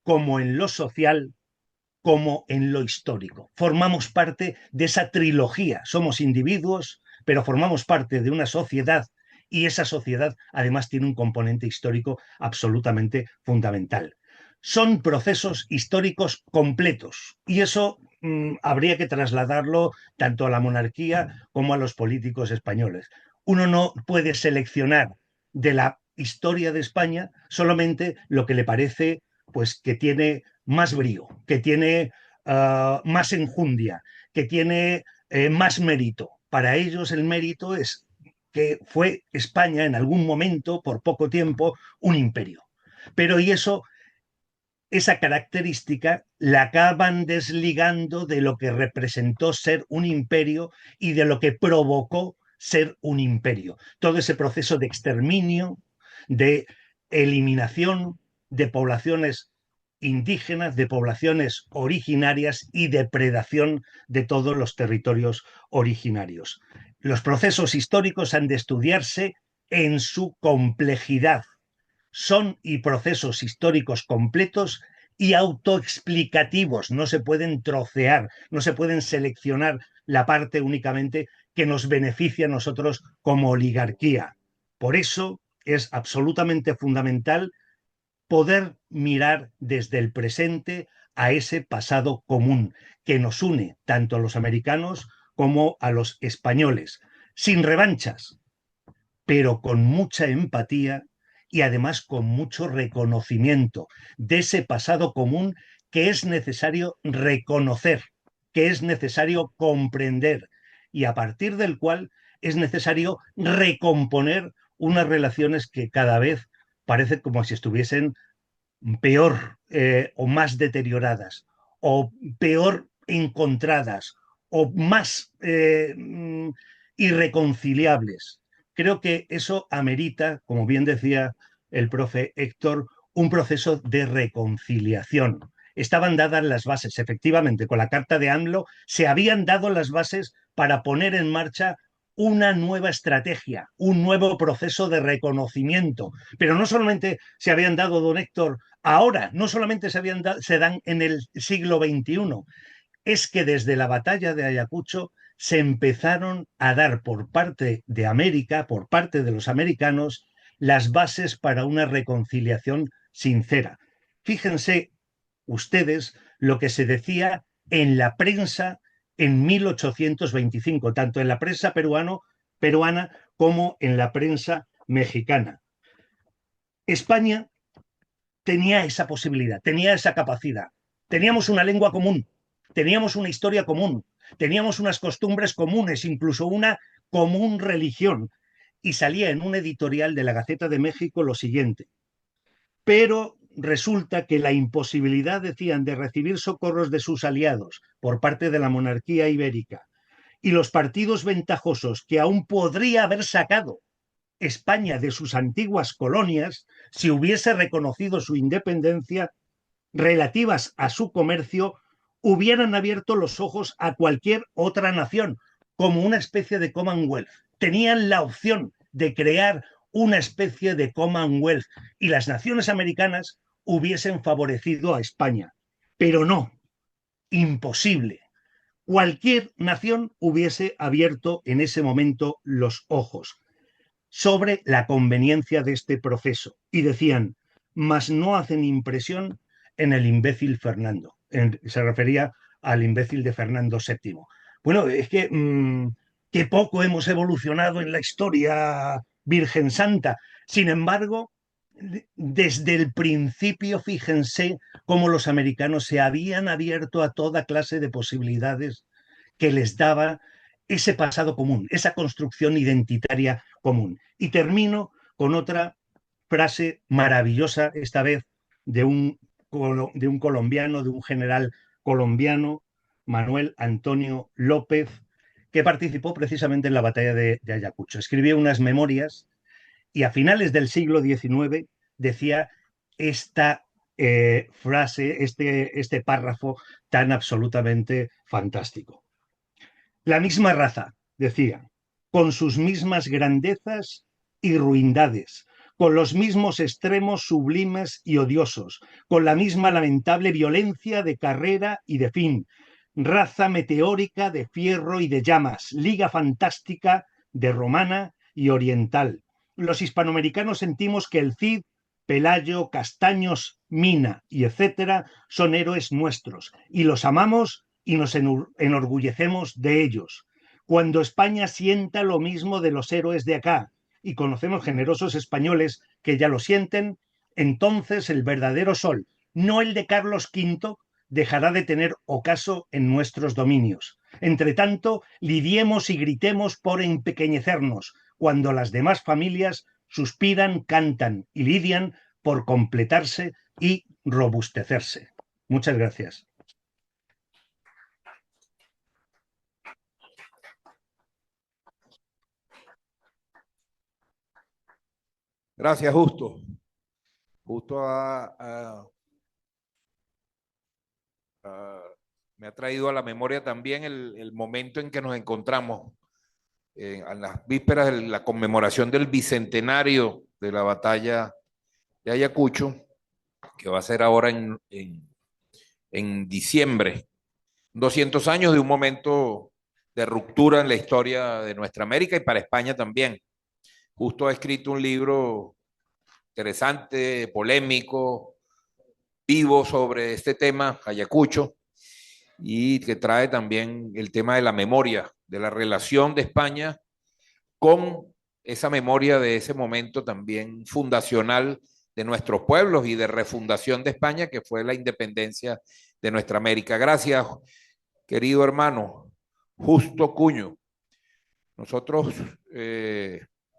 como en lo social, como en lo histórico. Formamos parte de esa trilogía. Somos individuos, pero formamos parte de una sociedad y esa sociedad además tiene un componente histórico absolutamente fundamental. Son procesos históricos completos y eso habría que trasladarlo tanto a la monarquía como a los políticos españoles. Uno no puede seleccionar de la historia de España solamente lo que le parece pues que tiene más brío, que tiene más enjundia, que tiene más mérito. Para ellos el mérito es que fue España en algún momento, por poco tiempo, un imperio. Pero y eso, esa característica la acaban desligando de lo que representó ser un imperio y de lo que provocó ser un imperio. Todo ese proceso de exterminio, de eliminación de poblaciones indígenas, de poblaciones originarias y depredación de todos los territorios originarios. Los procesos históricos han de estudiarse en su complejidad. Son y procesos históricos completos y autoexplicativos. No se pueden trocear, no se pueden seleccionar la parte únicamente que nos beneficia a nosotros como oligarquía. Por eso es absolutamente fundamental poder mirar desde el presente a ese pasado común que nos une tanto a los americanos como a los españoles, sin revanchas, pero con mucha empatía y además con mucho reconocimiento de ese pasado común que es necesario reconocer, que es necesario comprender y a partir del cual es necesario recomponer unas relaciones que cada vez parece como si estuviesen peor o más deterioradas o peor encontradas o más irreconciliables. Creo que eso amerita, como bien decía el profe Héctor, un proceso de reconciliación. Estaban dadas las bases, efectivamente, con la carta de AMLO se habían dado las bases para poner en marcha una nueva estrategia, un nuevo proceso de reconocimiento. Pero no solamente se habían dado, don Héctor, ahora, no solamente se dan en el siglo XXI, es que desde la batalla de Ayacucho se empezaron a dar por parte de América, por parte de los americanos, las bases para una reconciliación sincera. Fíjense ustedes lo que se decía en la prensa en 1825, tanto en la prensa peruana como en la prensa mexicana. España tenía esa posibilidad, tenía esa capacidad. Teníamos una lengua común, teníamos una historia común, teníamos unas costumbres comunes, incluso una común religión. Y salía en un editorial de la Gaceta de México lo siguiente: pero resulta que la imposibilidad, decían, de recibir socorros de sus aliados por parte de la monarquía ibérica y los partidos ventajosos que aún podría haber sacado España de sus antiguas colonias si hubiese reconocido su independencia relativas a su comercio, hubieran abierto los ojos a cualquier otra nación como una especie de Commonwealth. Tenían la opción de crear una especie de Commonwealth y las naciones americanas hubiesen favorecido a España. Pero no, imposible. Cualquier nación hubiese abierto en ese momento los ojos sobre la conveniencia de este proceso y decían, mas no hacen impresión en el imbécil Fernando. Se refería al imbécil de Fernando VII. Bueno, es que qué poco hemos evolucionado en la historia, Virgen Santa. Sin embargo, desde el principio, fíjense cómo los americanos se habían abierto a toda clase de posibilidades que les daba ese pasado común, esa construcción identitaria común. Y termino con otra frase maravillosa, esta vez de un colombiano, de un general colombiano, Manuel Antonio López, que participó precisamente en la batalla de Ayacucho. Escribió unas memorias y a finales del siglo XIX decía esta frase, este párrafo tan absolutamente fantástico. La misma raza, decía, con sus mismas grandezas y ruindades, con los mismos extremos sublimes y odiosos, con la misma lamentable violencia de carrera y de fin, raza meteórica de fierro y de llamas, liga fantástica de romana y oriental. Los hispanoamericanos sentimos que el Cid, Pelayo, Castaños, Mina y etcétera son héroes nuestros y los amamos y nos enorgullecemos de ellos. Cuando España sienta lo mismo de los héroes de acá, y conocemos generosos españoles que ya lo sienten, entonces el verdadero sol, no el de Carlos V, dejará de tener ocaso en nuestros dominios. Entre tanto, lidiemos y gritemos por empequeñecernos, cuando las demás familias suspiran, cantan y lidian por completarse y robustecerse. Muchas gracias. Gracias, Justo. Justo me ha traído a la memoria también el momento en que nos encontramos en las vísperas de la conmemoración del bicentenario de la batalla de Ayacucho, que va a ser ahora en diciembre. 200 años de un momento de ruptura en la historia de nuestra América y para España también. Justo ha escrito un libro interesante, polémico, vivo sobre este tema, Ayacucho, y que trae también el tema de la memoria, de la relación de España con esa memoria de ese momento también fundacional de nuestros pueblos y de refundación de España, que fue la independencia de nuestra América. Gracias, querido hermano Justo Cuño. Nosotros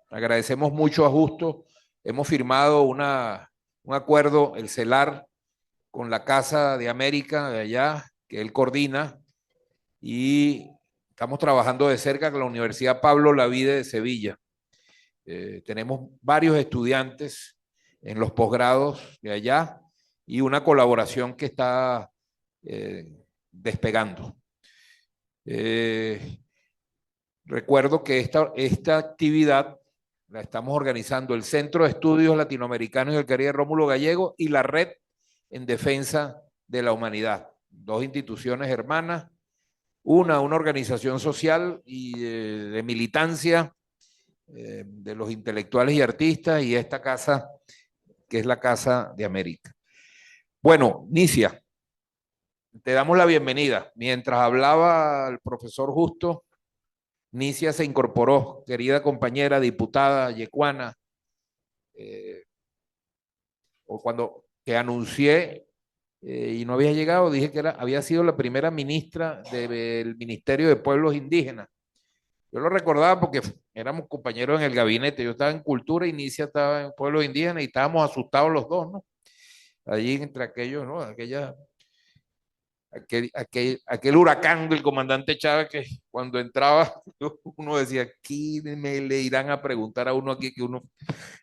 agradecemos mucho a Justo. Hemos firmado un acuerdo, el CELAR, con la Casa de América de allá, que él coordina, y estamos trabajando de cerca con la Universidad Pablo Lavide de Sevilla. Tenemos varios estudiantes en los posgrados de allá y una colaboración que está despegando. Recuerdo que esta actividad la estamos organizando el Centro de Estudios Latinoamericanos y del Caribe Rómulo Gallego y la Red en Defensa de la Humanidad, dos instituciones hermanas, una organización social y de militancia de los intelectuales y artistas, y esta casa que es la Casa de América. Bueno, Nicia, te damos la bienvenida. Mientras hablaba el profesor Justo, Nicia se incorporó, querida compañera diputada yecuana, o cuando te anuncié y no había llegado, dije que había sido la primera ministra del Ministerio de Pueblos Indígenas. Yo lo recordaba porque éramos compañeros en el gabinete. Yo estaba en Cultura y Nicia estaba en Pueblos Indígenas y estábamos asustados los dos, ¿no? Allí entre aquellos, ¿no? Aquel huracán del comandante Chávez que cuando entraba uno decía, aquí le irán a preguntar a uno aquí y uno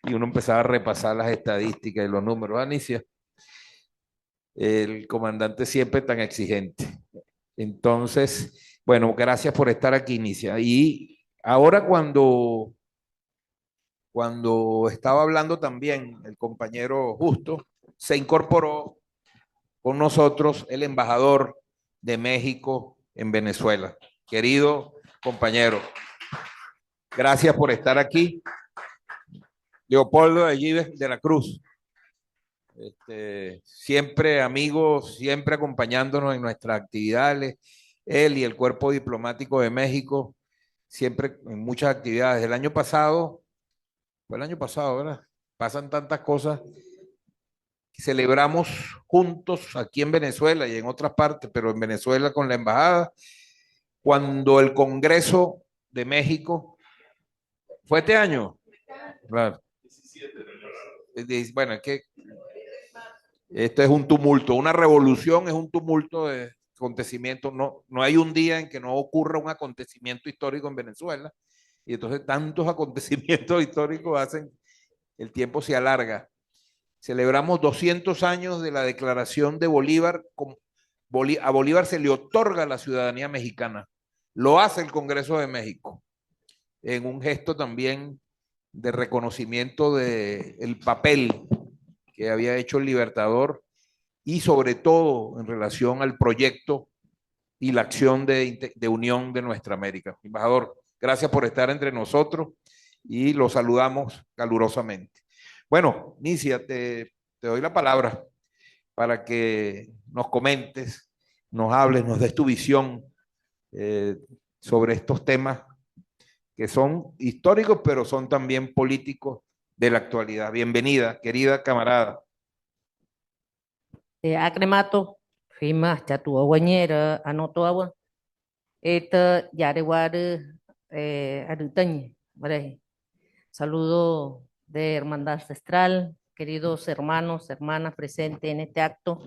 empezaba a repasar las estadísticas y los números. Anicia, el comandante siempre tan exigente. Entonces, bueno, gracias por estar aquí, Inicia. Y ahora cuando estaba hablando también el compañero Justo, se incorporó con nosotros el embajador de México en Venezuela. Querido compañero, gracias por estar aquí. Leopoldo de allí de la Cruz. Siempre amigos, siempre acompañándonos en nuestras actividades. Él y el Cuerpo Diplomático de México, siempre en muchas actividades. El año pasado, fue el año pasado, ¿verdad? Pasan tantas cosas. Celebramos juntos aquí en Venezuela y en otras partes, pero en Venezuela con la embajada, cuando el Congreso de México fue este año. Claro. Bueno, es que esto es un tumulto, una revolución es un tumulto de acontecimientos. No hay un día en que no ocurra un acontecimiento histórico en Venezuela, y entonces tantos acontecimientos históricos hacen, el tiempo se alarga. Celebramos 200 años de la declaración de Bolívar. A Bolívar se le otorga la ciudadanía mexicana. Lo hace el Congreso de México, en un gesto también de reconocimiento del papel que había hecho el Libertador y sobre todo en relación al proyecto y la acción de unión de nuestra América. Embajador, gracias por estar entre nosotros y lo saludamos calurosamente. Bueno, Nicia, te doy la palabra para que nos comentes, nos hables, nos des tu visión sobre estos temas que son históricos, pero son también políticos de la actualidad. Bienvenida, querida camarada. Akremato, Fima, Chatua Guañera, Anotoagua, Yareguare, Aruteñe, ¿vale? Saludo de Hermandad Ancestral, queridos hermanos, hermanas presentes en este acto,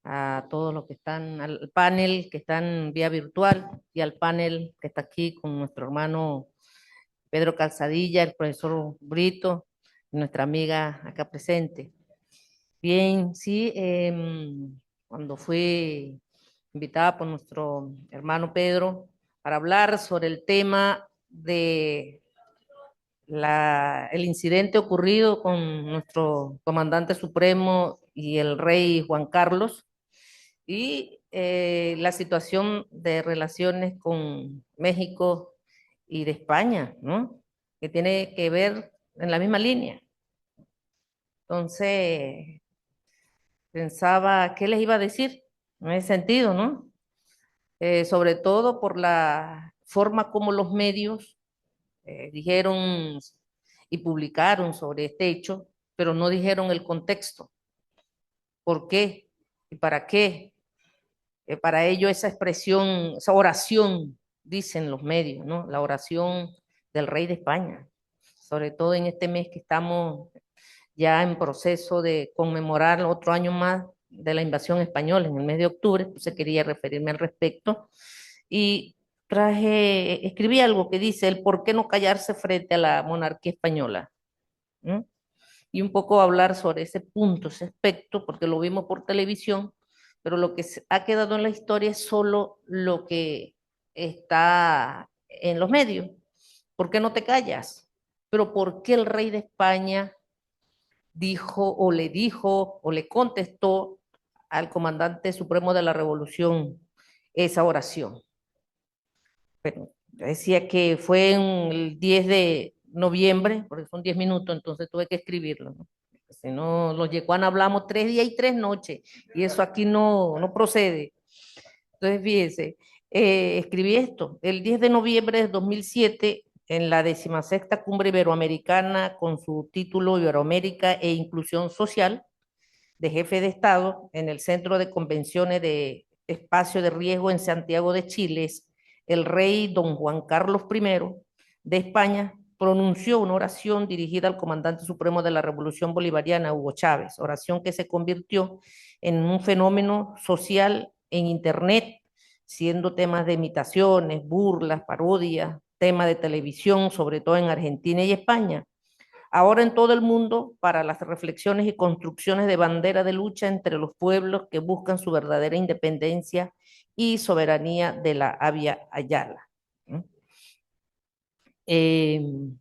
a todos los que están, al panel que están vía virtual y al panel que está aquí con nuestro hermano Pedro Calzadilla, el profesor Brito, nuestra amiga acá presente. Bien, sí, cuando fui invitada por nuestro hermano Pedro para hablar sobre el tema de el incidente ocurrido con nuestro comandante supremo y el rey Juan Carlos, y la situación de relaciones con México y de España, ¿no? Que tiene que ver en la misma línea. Entonces, pensaba, ¿qué les iba a decir? En ese sentido, ¿no? Sobre todo por la forma como los medios dijeron y publicaron sobre este hecho, pero no dijeron el contexto. ¿Por qué? ¿Y para qué? Para ello esa expresión, esa oración, dicen los medios, ¿no? La oración del rey de España, sobre todo en este mes que estamos ya en proceso de conmemorar otro año más de la invasión española, en el mes de octubre, entonces quería referirme al respecto. Y escribí algo que dice, el por qué no callarse frente a la monarquía española. ¿Mm? Y un poco hablar sobre ese punto, ese aspecto, porque lo vimos por televisión, pero lo que ha quedado en la historia es solo lo que está en los medios. ¿Por qué no te callas? Pero ¿por qué el rey de España dijo o le contestó al comandante supremo de la revolución esa oración? Pero decía que fue en el 10 de noviembre, porque son 10 minutos, entonces tuve que escribirlo, ¿no? Si no, los yecuanos hablamos 3 días y 3 noches, y eso aquí no procede. Entonces, fíjense, escribí esto, el 10 de noviembre de 2007, en la 16ª Cumbre Iberoamericana, con su título Iberoamérica e Inclusión Social, de jefe de Estado, en el Centro de Convenciones de Espacio de Riesgo en Santiago de Chile, el rey don Juan Carlos I de España pronunció una oración dirigida al comandante supremo de la Revolución Bolivariana, Hugo Chávez, oración que se convirtió en un fenómeno social en Internet, siendo temas de imitaciones, burlas, parodias, tema de televisión, sobre todo en Argentina y España. Ahora en todo el mundo, para las reflexiones y construcciones de bandera de lucha entre los pueblos que buscan su verdadera independencia y soberanía de la Avia Yala. El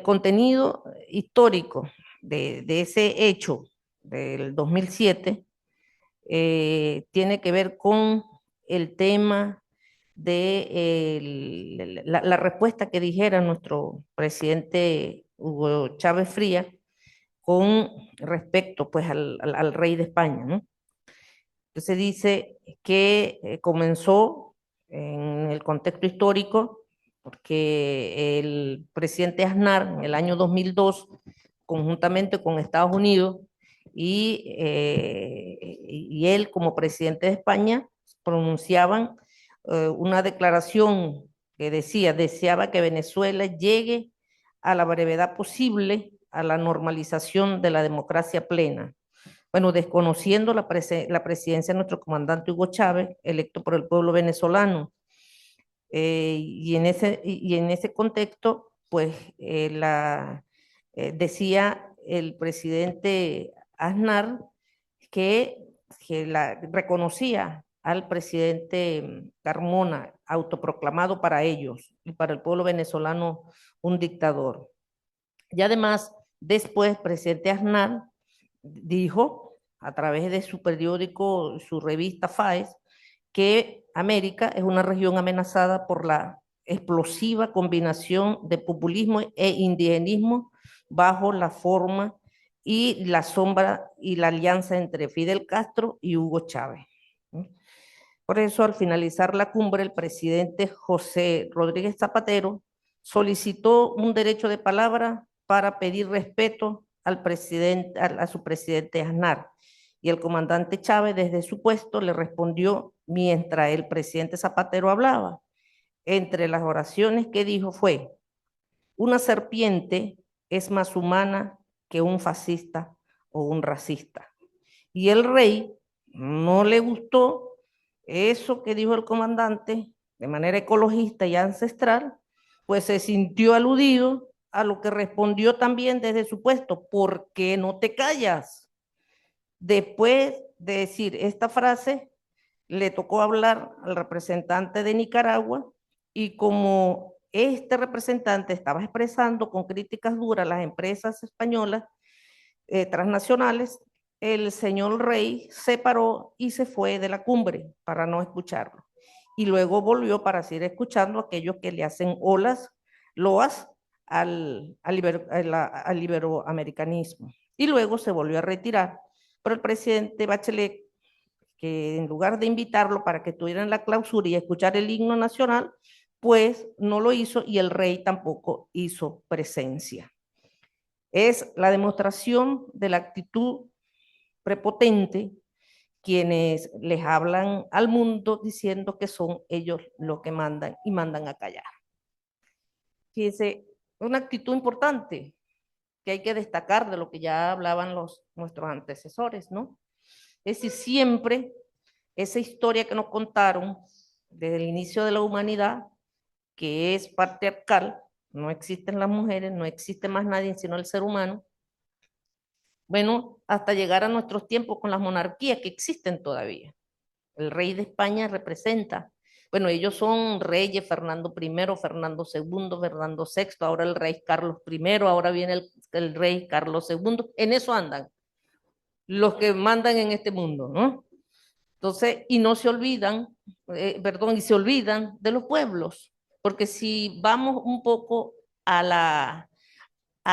contenido histórico de ese hecho del 2007 tiene que ver con el tema de la respuesta que dijera nuestro presidente Hugo Chávez Frías con respecto pues al rey de España, ¿no? Entonces dice que comenzó en el contexto histórico porque el presidente Aznar en el año 2002, conjuntamente con Estados Unidos y él como presidente de España, pronunciaban una declaración que decía, deseaba que Venezuela llegue a la brevedad posible a la normalización de la democracia plena. Bueno, desconociendo la presidencia de nuestro comandante Hugo Chávez, electo por el pueblo venezolano. Y en ese contexto, pues decía el presidente Aznar que reconocía al presidente Carmona, autoproclamado para ellos y para el pueblo venezolano un dictador. Y además, después, el presidente Aznar dijo, a través de su periódico, su revista FAES, que América es una región amenazada por la explosiva combinación de populismo e indigenismo bajo la forma y la sombra y la alianza entre Fidel Castro y Hugo Chávez. Por eso, al finalizar la cumbre, el presidente José Rodríguez Zapatero solicitó un derecho de palabra para pedir respeto al presidente, a su presidente Aznar. Y el comandante Chávez, desde su puesto, le respondió mientras el presidente Zapatero hablaba. Entre las oraciones que dijo fue: una serpiente es más humana que un fascista o un racista. Y el rey no le gustó eso que dijo el comandante de manera ecologista y ancestral, pues se sintió aludido a lo que respondió también desde su puesto: ¿por qué no te callas? Después de decir esta frase, le tocó hablar al representante de Nicaragua y como este representante estaba expresando con críticas duras las empresas españolas transnacionales, el señor rey se paró y se fue de la cumbre para no escucharlo. Y luego volvió para seguir escuchando a aquellos que le hacen loas al iberoamericanismo. Y luego se volvió a retirar. Pero el presidente Bachelet, que en lugar de invitarlo para que estuviera en la clausura y escuchar el himno nacional, pues no lo hizo y el rey tampoco hizo presencia. Es la demostración de la actitud prepotente quienes les hablan al mundo diciendo que son ellos los que mandan y mandan a callar. Fíjense, una actitud importante que hay que destacar de lo que ya hablaban nuestros antecesores, ¿no? Es decir, siempre esa historia que nos contaron desde el inicio de la humanidad, que es patriarcal, no existen las mujeres, no existe más nadie sino el ser humano, bueno, hasta llegar a nuestros tiempos con las monarquías que existen todavía. El rey de España representa, bueno, ellos son reyes, Fernando I, Fernando II, Fernando VI, ahora el rey Carlos I, ahora viene el rey Carlos II, en eso andan los que mandan en este mundo, ¿no? Entonces, y no se olvidan, y se olvidan de los pueblos, porque si vamos un poco a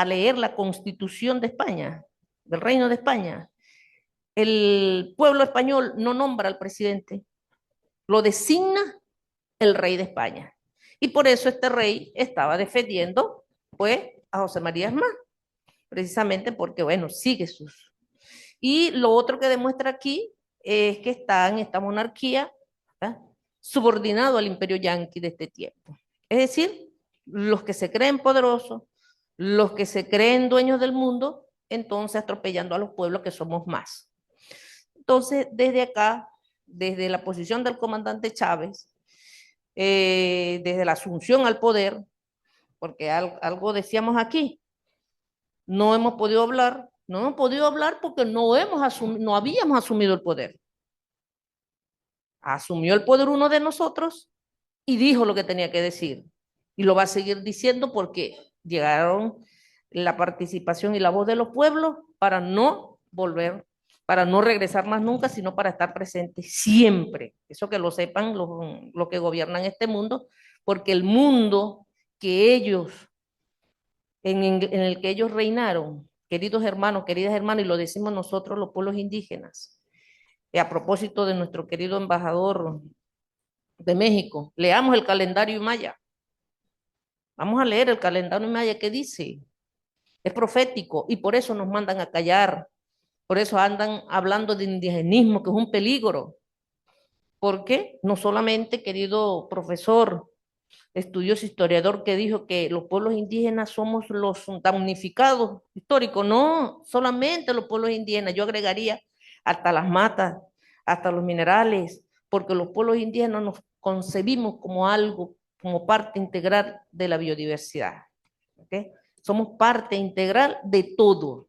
leer la Constitución de España, del Reino de España, el pueblo español no nombra al presidente, lo designa el rey de España. Y por eso este rey estaba defendiendo, pues, a José María Aznar, precisamente porque, bueno, sigue sus. Y lo otro que demuestra aquí es que está en esta monarquía, ¿verdad?, subordinado al imperio yanqui de este tiempo. Es decir, los que se creen poderosos, los que se creen dueños del mundo, entonces atropellando a los pueblos que somos más. Entonces, desde acá, desde la posición del comandante Chávez, desde la asunción al poder, porque algo decíamos aquí, no hemos podido hablar porque no habíamos asumido el poder. Asumió el poder uno de nosotros y dijo lo que tenía que decir. Y lo va a seguir diciendo porque llegaron la participación y la voz de los pueblos para no volver, para no regresar más nunca, sino para estar presentes siempre. Eso que lo sepan los que gobiernan este mundo, porque el mundo que ellos, en el que ellos reinaron, queridos hermanos, queridas hermanas, y lo decimos nosotros los pueblos indígenas, a propósito de nuestro querido embajador de México, leamos el calendario maya. Vamos a leer el calendario maya que dice, es profético y por eso nos mandan a callar, por eso andan hablando de indigenismo, que es un peligro. Porque no solamente, querido profesor, estudioso historiador, que dijo que los pueblos indígenas somos los damnificados históricos, no, solamente los pueblos indígenas, yo agregaría hasta las matas, hasta los minerales, porque los pueblos indígenas nos concebimos como algo, como parte integral de la biodiversidad. ¿Okay? Somos parte integral de todo.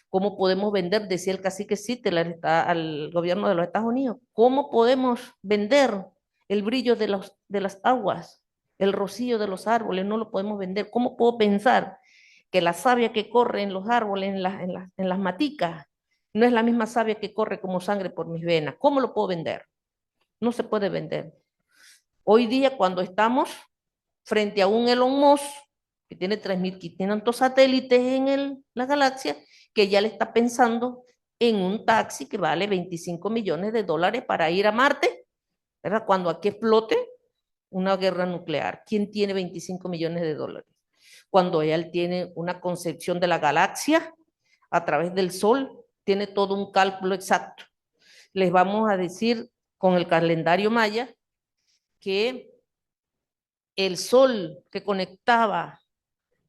¿Cómo podemos vender? Decía el cacique Citter al gobierno de los Estados Unidos. ¿Cómo podemos vender el brillo de las aguas, el rocío de los árboles? No lo podemos vender. ¿Cómo puedo pensar que la savia que corre en los árboles, en las maticas, no es la misma savia que corre como sangre por mis venas? ¿Cómo lo puedo vender? No se puede vender. Hoy día, cuando estamos frente a un Elon Musk, que tiene 3.500 satélites en la galaxia, que ya le está pensando en un taxi que vale $25 millones para ir a Marte, ¿verdad? Cuando aquí explote una guerra nuclear. ¿Quién tiene $25 millones? Cuando él tiene una concepción de la galaxia a través del Sol, tiene todo un cálculo exacto. Les vamos a decir con el calendario maya que el Sol que conectaba,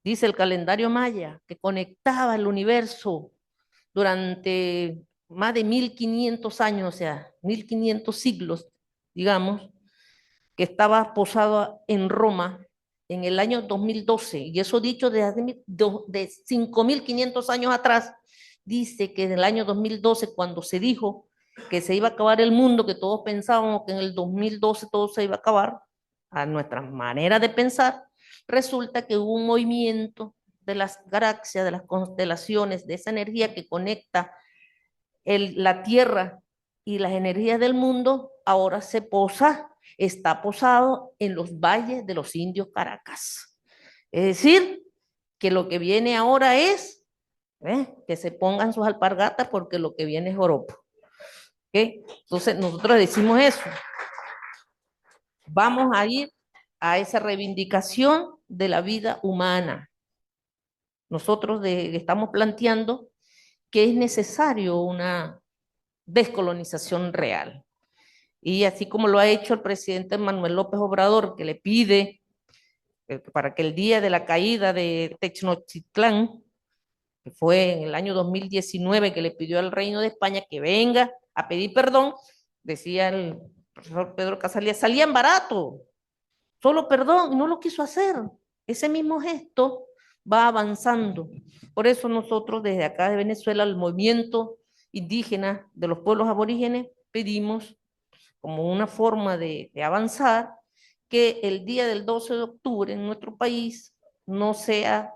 dice el calendario maya, que conectaba el universo durante más de 1500 años, o sea, 1500 siglos, digamos, que estaba posado en Roma en el año 2012, y eso dicho de 5500 años atrás, dice que en el año 2012, cuando se dijo que se iba a acabar el mundo, que todos pensábamos que en el 2012 todo se iba a acabar, a nuestra manera de pensar, resulta que hubo un movimiento de las galaxias, de las constelaciones, de esa energía que conecta la tierra y las energías del mundo ahora está posado en los valles de los indios Caracas. Es decir, que lo que viene ahora es que se pongan sus alpargatas porque lo que viene es joropo. Entonces nosotros decimos eso. Vamos a ir a esa reivindicación de la vida humana. Nosotros estamos planteando que es necesario una descolonización real. Y así como lo ha hecho el presidente Manuel López Obrador, que le pide para que el día de la caída de Tenochtitlán, que fue en el año 2019, que le pidió al Reino de España que venga a pedir perdón, decía el profesor Pedro Casalía, salían barato, solo perdón, y no lo quiso hacer. Ese mismo gesto va avanzando. Por eso nosotros desde acá de Venezuela, el movimiento indígena de los pueblos aborígenes, pedimos como una forma de avanzar que el día del 12 de octubre en nuestro país no sea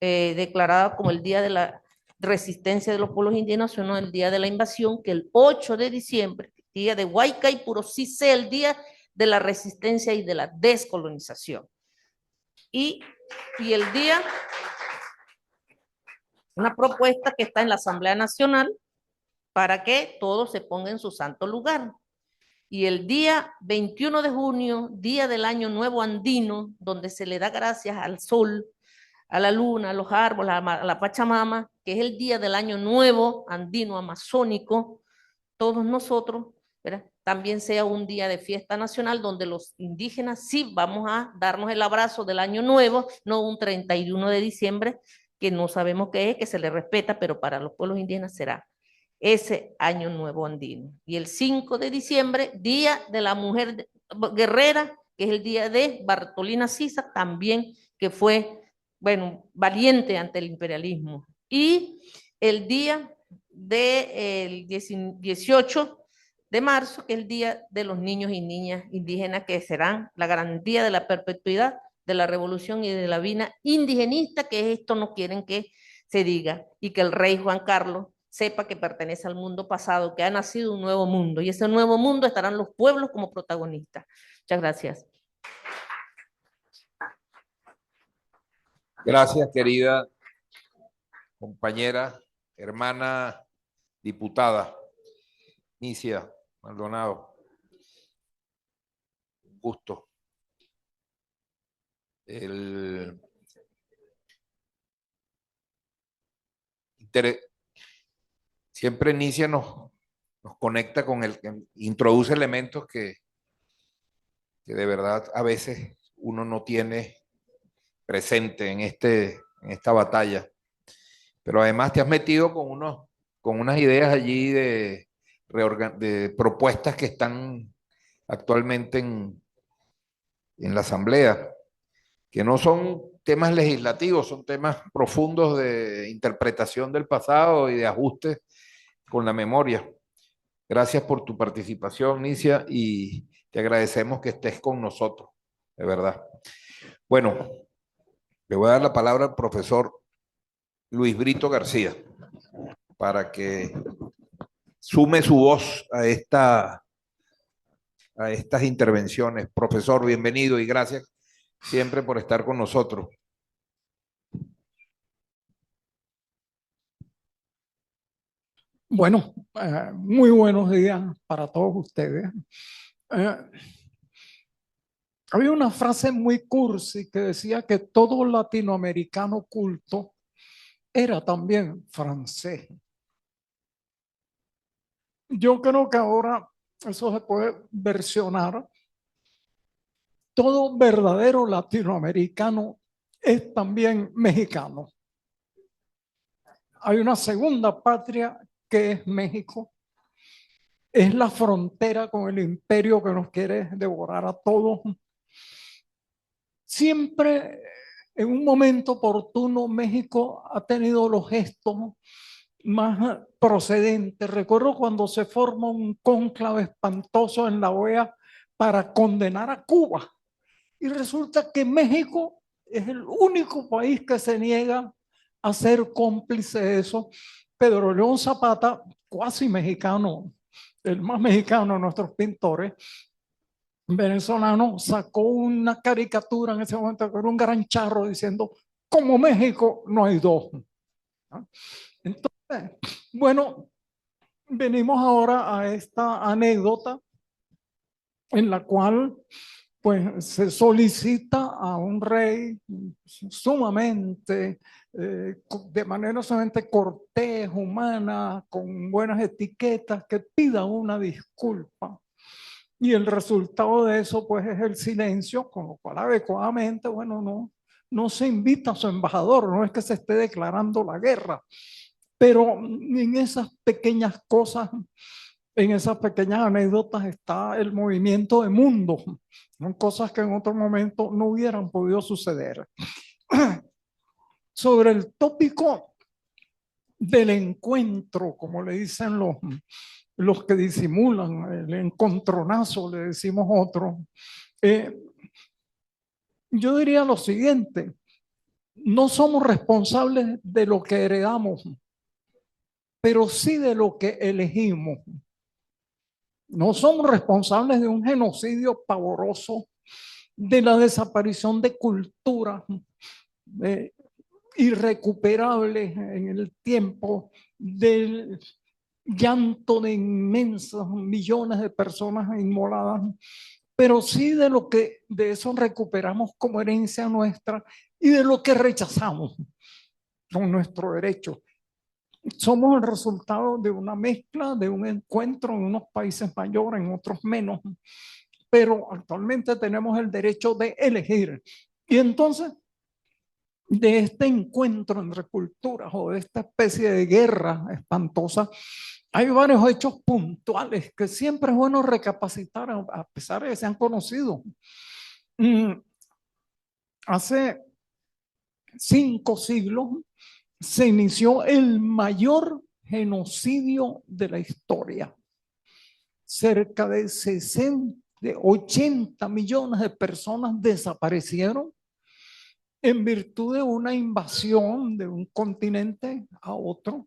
declarada como el día de la resistencia de los pueblos indígenas, sino el día de la invasión, que el 8 de diciembre, día de Huayca y Puro, sí sea el día de la resistencia y de la descolonización. Y el día, una propuesta que está en la Asamblea Nacional para que todo se ponga en su santo lugar. Y el día 21 de junio, día del Año Nuevo Andino, donde se le da gracias al sol, a la luna, a los árboles, a la Pachamama, que es el día del Año Nuevo Andino Amazónico, todos nosotros, ¿verdad?, también sea un día de fiesta nacional donde los indígenas sí vamos a darnos el abrazo del Año Nuevo, no un 31 de diciembre, que no sabemos qué es, que se le respeta, pero para los pueblos indígenas será ese Año Nuevo Andino. Y el 5 de diciembre, Día de la Mujer Guerrera, que es el día de Bartolina Sisa, también que fue, bueno, valiente ante el imperialismo. Y el día del 18 de marzo, que es el Día de los Niños y Niñas Indígenas, que serán la garantía de la perpetuidad de la revolución y de la vida indigenista, que esto no quieren que se diga, y que el rey Juan Carlos sepa que pertenece al mundo pasado, que ha nacido un nuevo mundo, y ese nuevo mundo estarán los pueblos como protagonistas. Muchas gracias. Gracias, querida compañera, hermana diputada Nicia Maldonado. Un gusto. Siempre Nicia nos conecta con introduce elementos que de verdad a veces uno no tiene presente en esta batalla. Pero además te has metido con unas ideas allí de propuestas que están actualmente en la Asamblea, que no son temas legislativos, son temas profundos de interpretación del pasado y de ajuste con la memoria. Gracias por tu participación, Nicia, y te agradecemos que estés con nosotros, de verdad. Bueno, le voy a dar la palabra al profesor Luis Brito García para que sume su voz a estas intervenciones. Profesor, bienvenido y gracias siempre por estar con nosotros. Bueno, muy buenos días para todos ustedes. Había una frase muy cursi que decía que todo latinoamericano culto era también francés. Yo creo que ahora eso se puede versionar. Todo verdadero latinoamericano es también mexicano. Hay una segunda patria que es México. Es la frontera con el imperio que nos quiere devorar a todos. Siempre, en un momento oportuno, México ha tenido los gestos más procedentes. Recuerdo cuando se forma un cónclave espantoso en la OEA para condenar a Cuba. Y resulta que México es el único país que se niega a ser cómplice de eso. Pedro León Zapata cuasi mexicano, el más mexicano de nuestros pintores, venezolano, sacó una caricatura en ese momento con un gran charro diciendo, como México no hay dos. Entonces, bueno, venimos ahora a esta anécdota en la cual pues se solicita a un rey sumamente, de manera sumamente cortés, humana, con buenas etiquetas, que pida una disculpa. Y el resultado de eso pues es el silencio, con lo cual adecuadamente, bueno, no se invita a su embajador, no es que se esté declarando la guerra, pero en esas pequeñas cosas, en esas pequeñas anécdotas está el movimiento de mundo. Son cosas que en otro momento no hubieran podido suceder. Sobre el tópico del encuentro, como le dicen los que disimulan, el encontronazo, le decimos otro, yo diría lo siguiente: no somos responsables de lo que heredamos, pero sí de lo que elegimos. No somos responsables de un genocidio pavoroso, de la desaparición de culturas irrecuperables en el tiempo, del llanto de inmensos millones de personas inmoladas, pero sí de lo que de eso recuperamos como herencia nuestra y de lo que rechazamos con nuestro derecho. Somos el resultado de una mezcla, de un encuentro en unos países mayores, en otros menos, pero actualmente tenemos el derecho de elegir. Y entonces, de este encuentro entre culturas o de esta especie de guerra espantosa, hay varios hechos puntuales que siempre es bueno recapacitar, a pesar de que se han conocido. Hace 5 siglos se inició el mayor genocidio de la historia. Cerca de 80 millones de personas desaparecieron en virtud de una invasión de un continente a otro.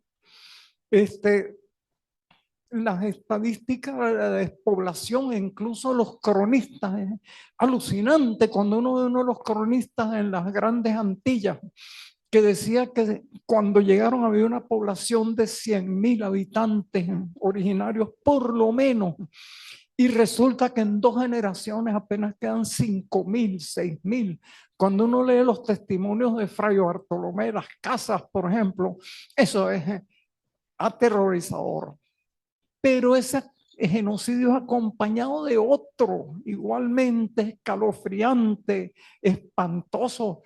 Las estadísticas de la despoblación, incluso los cronistas, es alucinante cuando uno ve uno de los cronistas en las grandes Antillas, que decía que cuando llegaron había una población de 100.000 habitantes originarios por lo menos, y resulta que en 2 generaciones apenas quedan 5.000, 6.000. Cuando uno lee los testimonios de Fray Bartolomé, las casas, por ejemplo, eso es aterrorizador. Pero ese genocidio es acompañado de otro igualmente escalofriante, espantoso,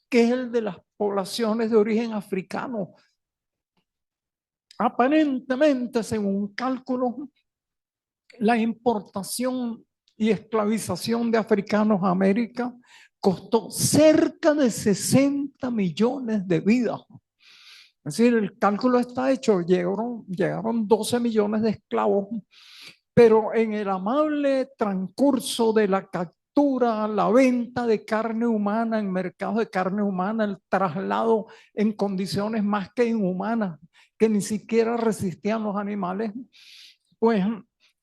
que es el de las poblaciones de origen africano. Aparentemente, según cálculos, la importación y esclavización de africanos a América costó cerca de 60 millones de vidas. Es decir, el cálculo está hecho, llegaron 12 millones de esclavos, pero en el amable transcurso de la captura, la venta de carne humana en mercados de carne humana, el traslado en condiciones más que inhumanas, que ni siquiera resistían los animales, pues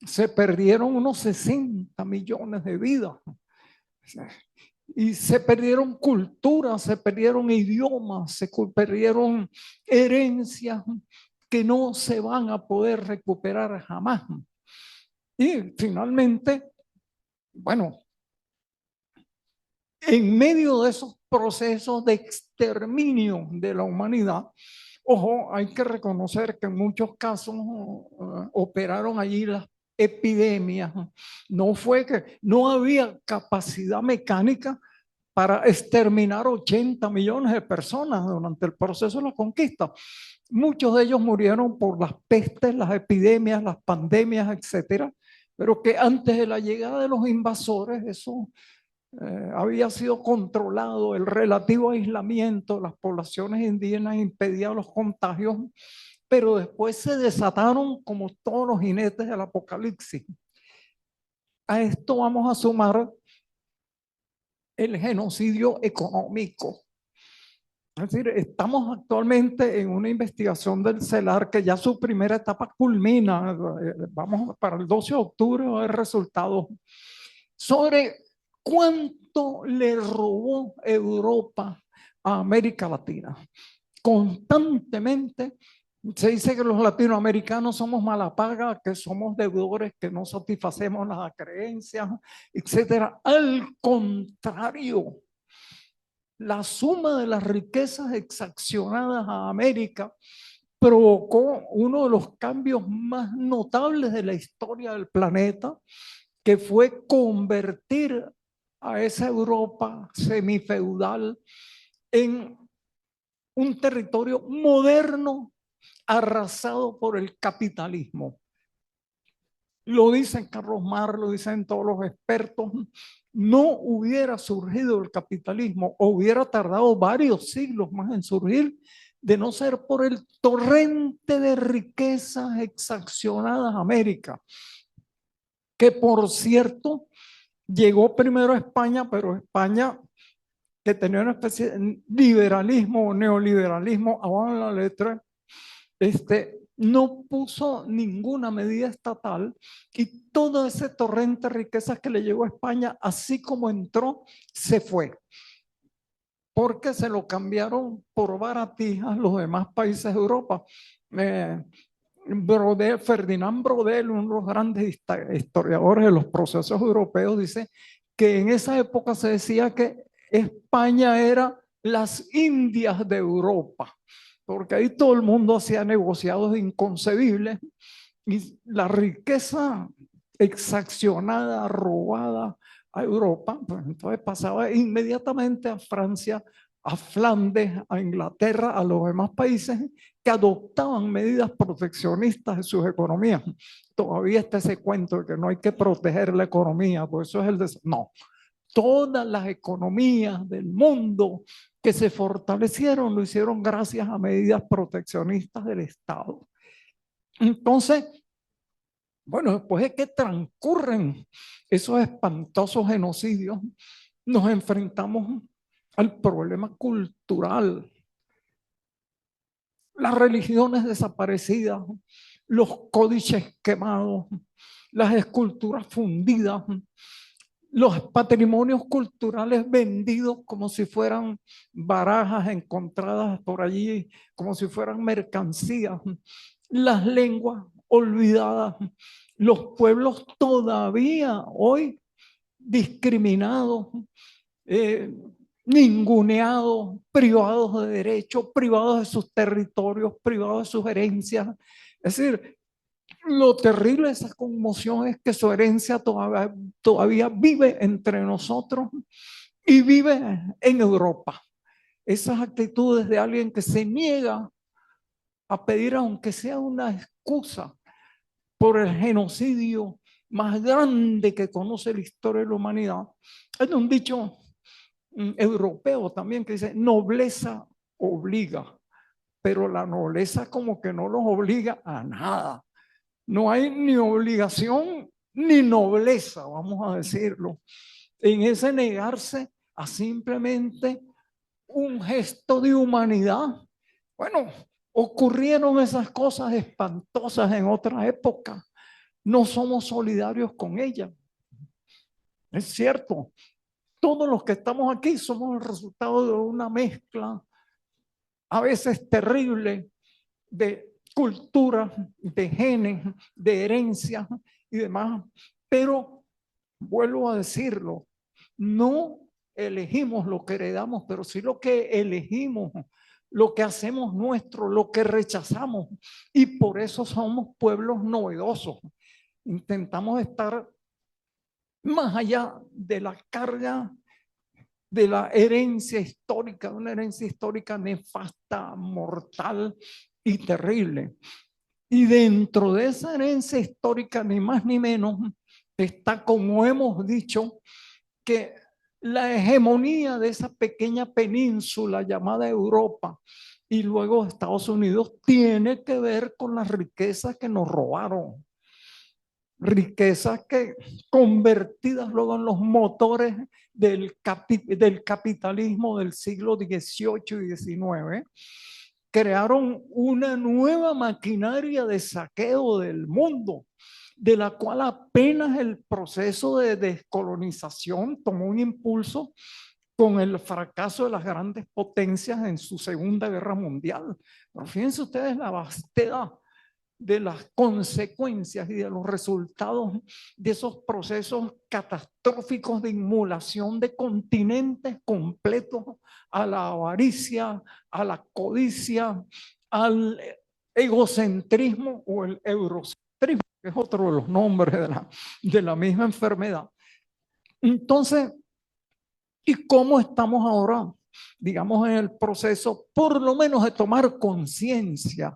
se perdieron unos 60 millones de vidas. Y se perdieron culturas, se perdieron idiomas, se perdieron herencias que no se van a poder recuperar jamás. Y finalmente, bueno, en medio de esos procesos de exterminio de la humanidad, ojo, hay que reconocer que en muchos casos operaron allí las epidemias. No fue que no había capacidad mecánica para exterminar 80 millones de personas durante el proceso de la conquista. Muchos de ellos murieron por las pestes, las epidemias, las pandemias, etcétera, pero que antes de la llegada de los invasores eso había sido controlado, el relativo aislamiento de las poblaciones indígenas impedía los contagios, pero después se desataron como todos los jinetes del apocalipsis. A esto vamos a sumar el genocidio económico. Es decir, estamos actualmente en una investigación del CELAR que ya su primera etapa culmina. Vamos para el 12 de octubre a ver resultados sobre cuánto le robó Europa a América Latina. Constantemente se dice que los latinoamericanos somos mala paga, que somos deudores, que no satisfacemos las creencias, etcétera. Al contrario, la suma de las riquezas exaccionadas a América provocó uno de los cambios más notables de la historia del planeta, que fue convertir a esa Europa semifeudal en un territorio moderno arrasado por el capitalismo. Lo dicen Carlos Marx, lo dicen todos los expertos. No hubiera surgido el capitalismo o hubiera tardado varios siglos más en surgir de no ser por el torrente de riquezas exaccionadas a América, que por cierto llegó primero a España, pero España, que tenía una especie de liberalismo o neoliberalismo abajo en la letra, no puso ninguna medida estatal y todo ese torrente de riquezas que le llegó a España, así como entró, se fue. Porque se lo cambiaron por baratijas los demás países de Europa. Ferdinand Brodel, uno de los grandes historiadores de los procesos europeos, dice que en esa época se decía que España era las Indias de Europa, porque ahí todo el mundo hacía negociados inconcebibles y la riqueza exaccionada, robada a Europa, pues entonces pasaba inmediatamente a Francia, a Flandes, a Inglaterra, a los demás países que adoptaban medidas proteccionistas de sus economías. Todavía está ese cuento de que no hay que proteger la economía, pues eso es el no. Todas las economías del mundo que se fortalecieron lo hicieron gracias a medidas proteccionistas del Estado. Entonces, bueno, después de que transcurren esos espantosos genocidios, nos enfrentamos al problema cultural. Las religiones desaparecidas, los códices quemados, las esculturas fundidas, los patrimonios culturales vendidos como si fueran barajas encontradas por allí, como si fueran mercancías, las lenguas olvidadas, los pueblos todavía hoy discriminados, ninguneados, privados de derechos, privados de sus territorios, privados de sus herencias. Es decir, lo terrible de esa conmoción es que su herencia todavía vive entre nosotros y vive en Europa. Esas actitudes de alguien que se niega a pedir, aunque sea una excusa, por el genocidio más grande que conoce la historia de la humanidad. Hay un dicho europeo también que dice: nobleza obliga, pero la nobleza como que no los obliga a nada. No hay ni obligación ni nobleza, vamos a decirlo, en ese negarse a simplemente un gesto de humanidad. Bueno, ocurrieron esas cosas espantosas en otra época. No somos solidarios con ellas. Es cierto, todos los que estamos aquí somos el resultado de una mezcla, a veces terrible, de cultura, de genes, de herencias y demás. Pero vuelvo a decirlo, no elegimos lo que heredamos, pero sí lo que elegimos, lo que hacemos nuestro, lo que rechazamos. Y por eso somos pueblos novedosos. Intentamos estar más allá de la carga de la herencia histórica, una herencia histórica nefasta, mortal y terrible. Y dentro de esa herencia histórica, ni más ni menos, está, como hemos dicho, que la hegemonía de esa pequeña península llamada Europa y luego Estados Unidos tiene que ver con las riquezas que nos robaron. riquezas que convertidas luego en los motores del capitalismo del siglo XVIII y XIX, crearon una nueva maquinaria de saqueo del mundo, de la cual apenas el proceso de descolonización tomó un impulso con el fracaso de las grandes potencias en su Segunda Guerra Mundial. Pero fíjense ustedes la vastedad de las consecuencias y de los resultados de esos procesos catastróficos de inmolación de continentes completos a la avaricia, a la codicia, al egocentrismo o el eurocentrismo, que es otro de los nombres de la misma enfermedad. Entonces, ¿y cómo estamos ahora, digamos, en el proceso, por lo menos de tomar conciencia,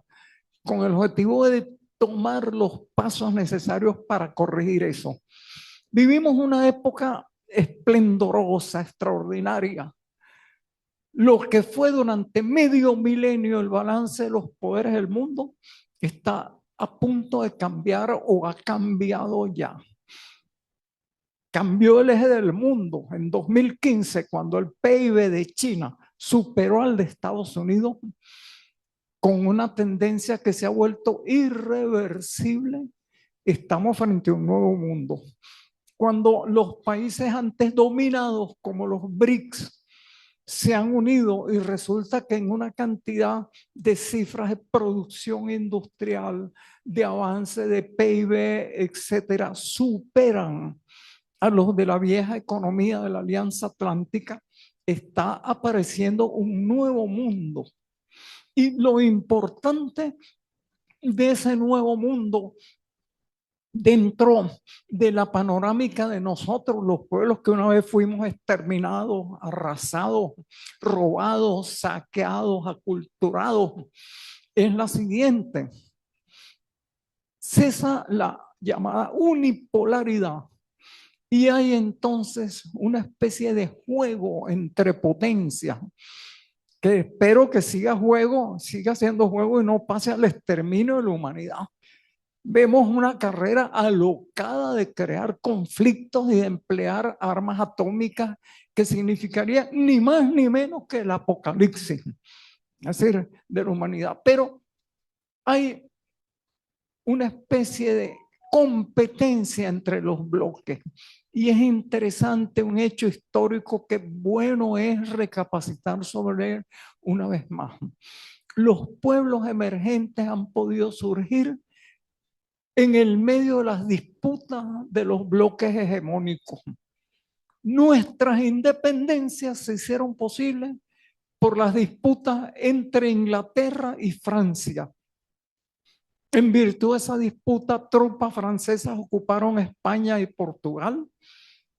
con el objetivo de tomar los pasos necesarios para corregir eso? Vivimos una época esplendorosa, extraordinaria. Lo que fue durante medio milenio el balance de los poderes del mundo está a punto de cambiar o ha cambiado ya. Cambió el eje del mundo en 2015, cuando el PIB de China superó al de Estados Unidos, con una tendencia que se ha vuelto irreversible. Estamos frente a un nuevo mundo. Cuando los países antes dominados, como los BRICS, se han unido y resulta que en una cantidad de cifras de producción industrial, de avance de PIB, etcétera, superan a los de la vieja economía de la Alianza Atlántica, está apareciendo un nuevo mundo. Y lo importante de ese nuevo mundo, dentro de la panorámica de nosotros, los pueblos que una vez fuimos exterminados, arrasados, robados, saqueados, aculturados, es la siguiente: cesa la llamada unipolaridad y hay entonces una especie de juego entre potencias, que espero que siga siendo juego y no pase al exterminio de la humanidad. Vemos una carrera alocada de crear conflictos y de emplear armas atómicas, que significaría ni más ni menos que el apocalipsis, es decir, de la humanidad. Pero hay una especie de competencia entre los bloques. Y es interesante, un hecho histórico que bueno es recapacitar sobre él una vez más. Los pueblos emergentes han podido surgir en el medio de las disputas de los bloques hegemónicos. Nuestras independencias se hicieron posibles por las disputas entre Inglaterra y Francia. En virtud de esa disputa, tropas francesas ocuparon España y Portugal,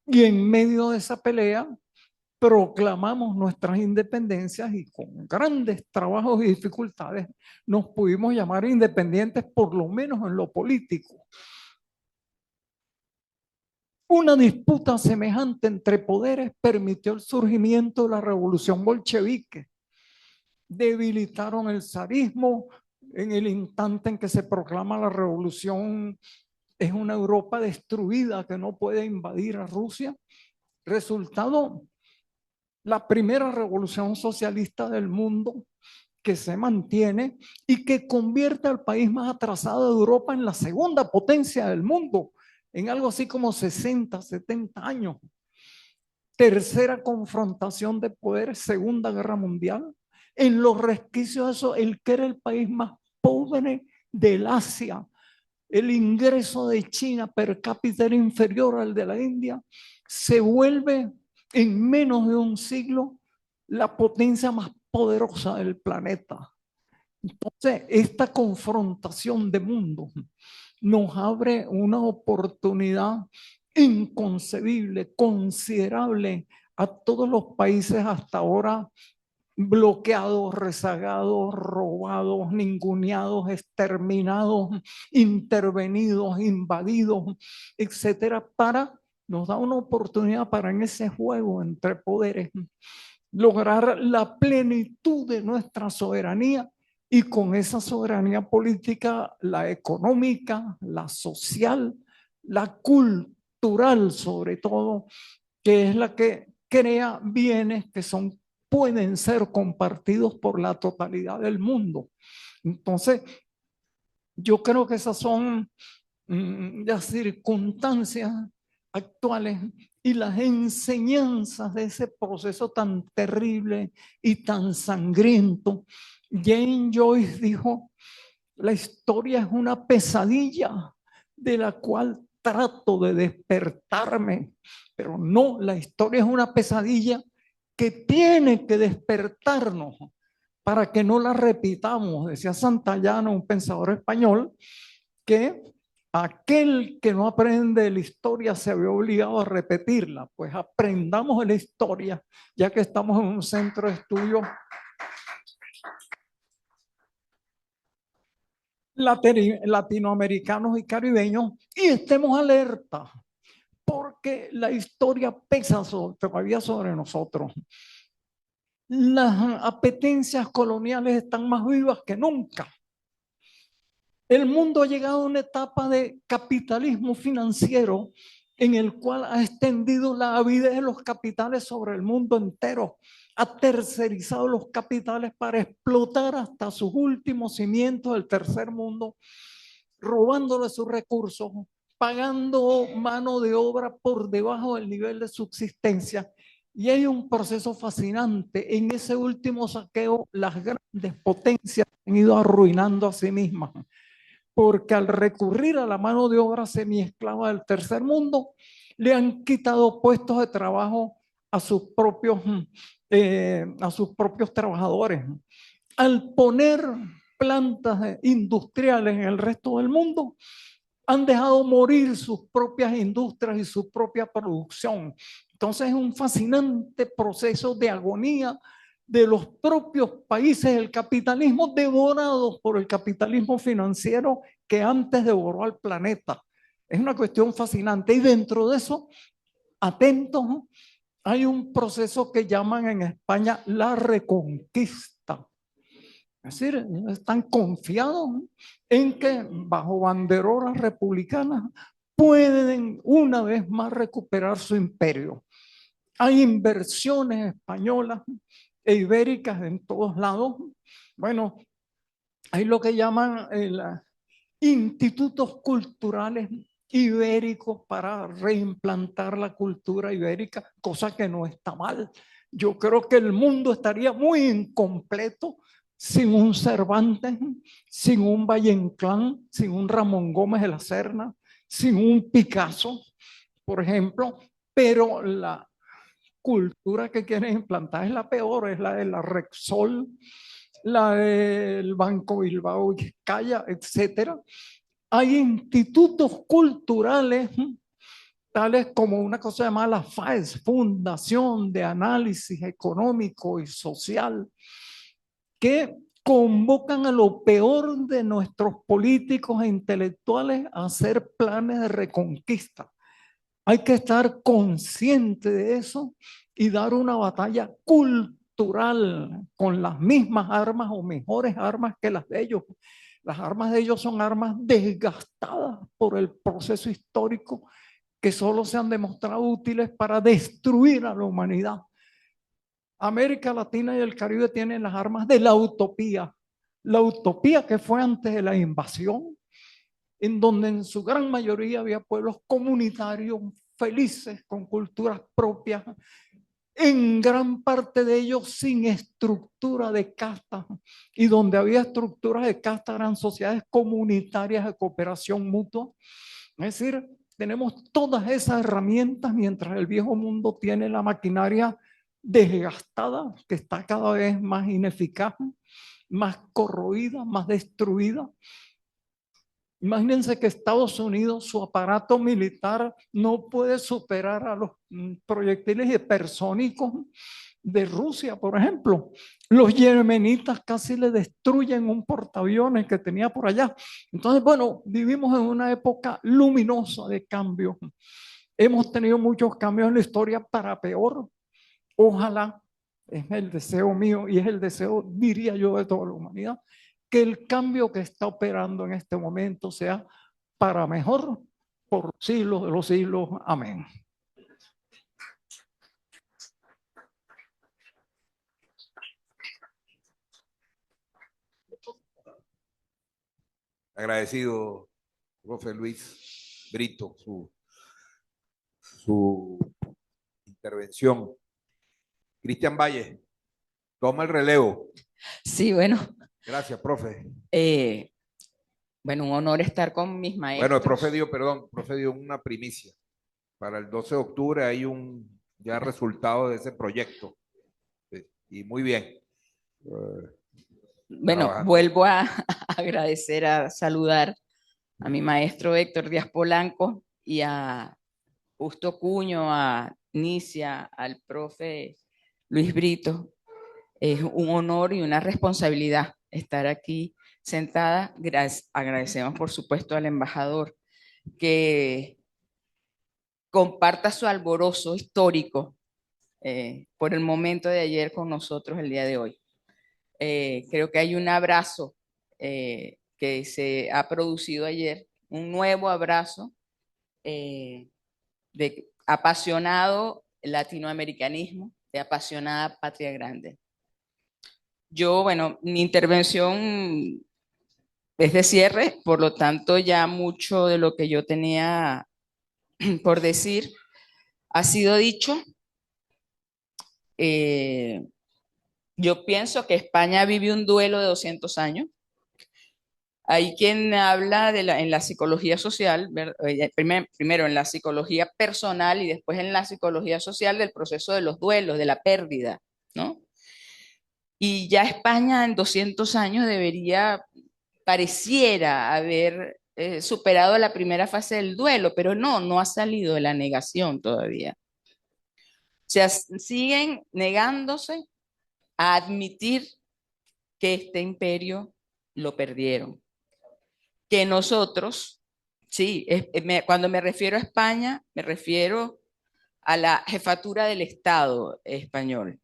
y en medio de esa pelea proclamamos nuestras independencias y con grandes trabajos y dificultades nos pudimos llamar independientes, por lo menos en lo político. Una disputa semejante entre poderes permitió el surgimiento de la revolución bolchevique. Debilitaron el zarismo. En el instante en que se proclama la revolución, es una Europa destruida que no puede invadir a Rusia. Resultado: la primera revolución socialista del mundo, que se mantiene y que convierte al país más atrasado de Europa en la segunda potencia del mundo, en algo así como 60, 70 años. Tercera confrontación de poderes, Segunda Guerra Mundial. En los resquicios de eso, el que era el país más pobre del Asia, el ingreso de China per cápita era inferior al de la India, se vuelve en menos de un siglo la potencia más poderosa del planeta. Entonces, esta confrontación de mundos nos abre una oportunidad inconcebible, considerable a todos los países hasta ahora bloqueados, rezagados, robados, ninguneados, exterminados, intervenidos, invadidos, etcétera, nos da una oportunidad para, en ese juego entre poderes, lograr la plenitud de nuestra soberanía, y con esa soberanía política, la económica, la social, la cultural sobre todo, que es la que crea bienes que pueden ser compartidos por la totalidad del mundo. Entonces, yo creo que esas son las circunstancias actuales y las enseñanzas de ese proceso tan terrible y tan sangriento. James Joyce dijo: la historia es una pesadilla de la cual trato de despertarme, pero no, la historia es una pesadilla que tiene que despertarnos para que no la repitamos. Decía Santayana, un pensador español, que aquel que no aprende de la historia se ve obligado a repetirla. Pues aprendamos de la historia, ya que estamos en un centro de estudio latinoamericanos y caribeños, y estemos alerta, porque la historia pesa todavía sobre nosotros. Las apetencias coloniales están más vivas que nunca. El mundo ha llegado a una etapa de capitalismo financiero en el cual ha extendido la avidez de los capitales sobre el mundo entero, ha tercerizado los capitales para explotar hasta sus últimos cimientos del tercer mundo, robándole sus recursos, pagando mano de obra por debajo del nivel de subsistencia. Y hay un proceso fascinante. En ese último saqueo, las grandes potencias han ido arruinando a sí mismas, porque al recurrir a la mano de obra semiesclava del tercer mundo, le han quitado puestos de trabajo a sus propios trabajadores. Al poner plantas industriales en el resto del mundo, han dejado morir sus propias industrias y su propia producción. Entonces es un fascinante proceso de agonía de los propios países del capitalismo, devorados por el capitalismo financiero que antes devoró al planeta. Es una cuestión fascinante. Y dentro de eso, atentos, hay un proceso que llaman en España la reconquista. Es decir, están confiados en que bajo banderolas republicanas pueden una vez más recuperar su imperio. Hay inversiones españolas e ibéricas en todos lados. Bueno, hay lo que llaman institutos culturales ibéricos para reimplantar la cultura ibérica, cosa que no está mal. Yo creo que el mundo estaría muy incompleto sin un Cervantes, sin un Valle Inclán, sin un Ramón Gómez de la Serna, sin un Picasso, por ejemplo, pero la cultura que quieren implantar es la peor, es la de la Rexol, la del Banco Bilbao Vizcaya, etcétera. Hay institutos culturales tales como una cosa llamada la FAES, Fundación de Análisis Económico y Social, que convocan a lo peor de nuestros políticos e intelectuales a hacer planes de reconquista. Hay que estar consciente de eso y dar una batalla cultural con las mismas armas o mejores armas que las de ellos. Las armas de ellos son armas desgastadas por el proceso histórico, que solo se han demostrado útiles para destruir a la humanidad. América Latina y el Caribe tienen las armas de la utopía que fue antes de la invasión, en donde en su gran mayoría había pueblos comunitarios felices, con culturas propias, en gran parte de ellos sin estructura de casta, y donde había estructuras de casta eran sociedades comunitarias de cooperación mutua. Es decir, tenemos todas esas herramientas, mientras el viejo mundo tiene la maquinaria desgastada, que está cada vez más ineficaz, más corroída, más destruida. Imagínense que Estados Unidos, su aparato militar no puede superar a los proyectiles hipersónicos de Rusia, por ejemplo. Los yemenitas casi le destruyen un portaaviones que tenía por allá. Entonces, bueno, vivimos en una época luminosa de cambio. Hemos tenido muchos cambios en la historia para peor. Ojalá, es el deseo mío y es el deseo, diría yo, de toda la humanidad, que el cambio que está operando en este momento sea para mejor, por siglos de los siglos. Amén. Agradecido, profe Luis Brito, su intervención. Cristian Valle, toma el relevo. Sí, bueno. Gracias, profe. Bueno, un honor estar con mis maestros. Bueno, el profe dio una primicia. Para el 12 de octubre hay un ya resultado de ese proyecto. Y muy bien. Bueno, trabajando. Vuelvo a agradecer, a saludar a mi maestro Héctor Díaz Polanco y a Justo Cuño, a Nicia, al profe Luis Brito. Es un honor y una responsabilidad estar aquí sentada. Agradecemos, por supuesto, al embajador que comparta su alborozo histórico por el momento de ayer con nosotros el día de hoy. Creo que hay un abrazo que se ha producido ayer, un nuevo abrazo de apasionado latinoamericanismo, de apasionada patria grande. Yo, bueno, mi intervención es de cierre, por lo tanto ya mucho de lo que yo tenía por decir ha sido dicho. Yo pienso que España vive un duelo de 200 años. Hay quien habla en la psicología social, primero en la psicología personal y después en la psicología social del proceso de los duelos, de la pérdida, ¿no? Y ya España en 200 años pareciera haber superado la primera fase del duelo, pero no ha salido de la negación todavía. O sea, siguen negándose a admitir que este imperio lo perdieron. Que nosotros, sí, cuando me refiero a España, me refiero a la jefatura del Estado español,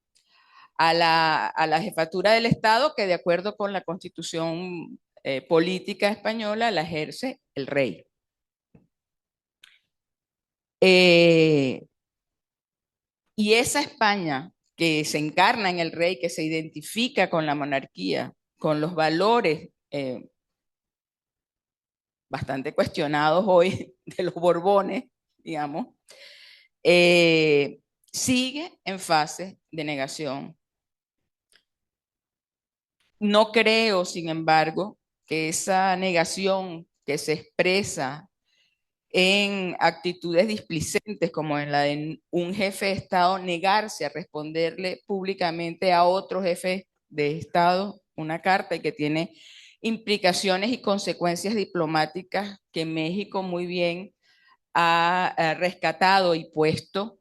a la jefatura del Estado que de acuerdo con la Constitución política española la ejerce el rey. Y esa España que se encarna en el rey, que se identifica con la monarquía, con los valores bastante cuestionados hoy de los Borbones, digamos, sigue en fase de negación. No creo, sin embargo, que esa negación que se expresa en actitudes displicentes como en la de un jefe de Estado negarse a responderle públicamente a otro jefe de Estado una carta y que tiene implicaciones y consecuencias diplomáticas que México muy bien ha rescatado y puesto,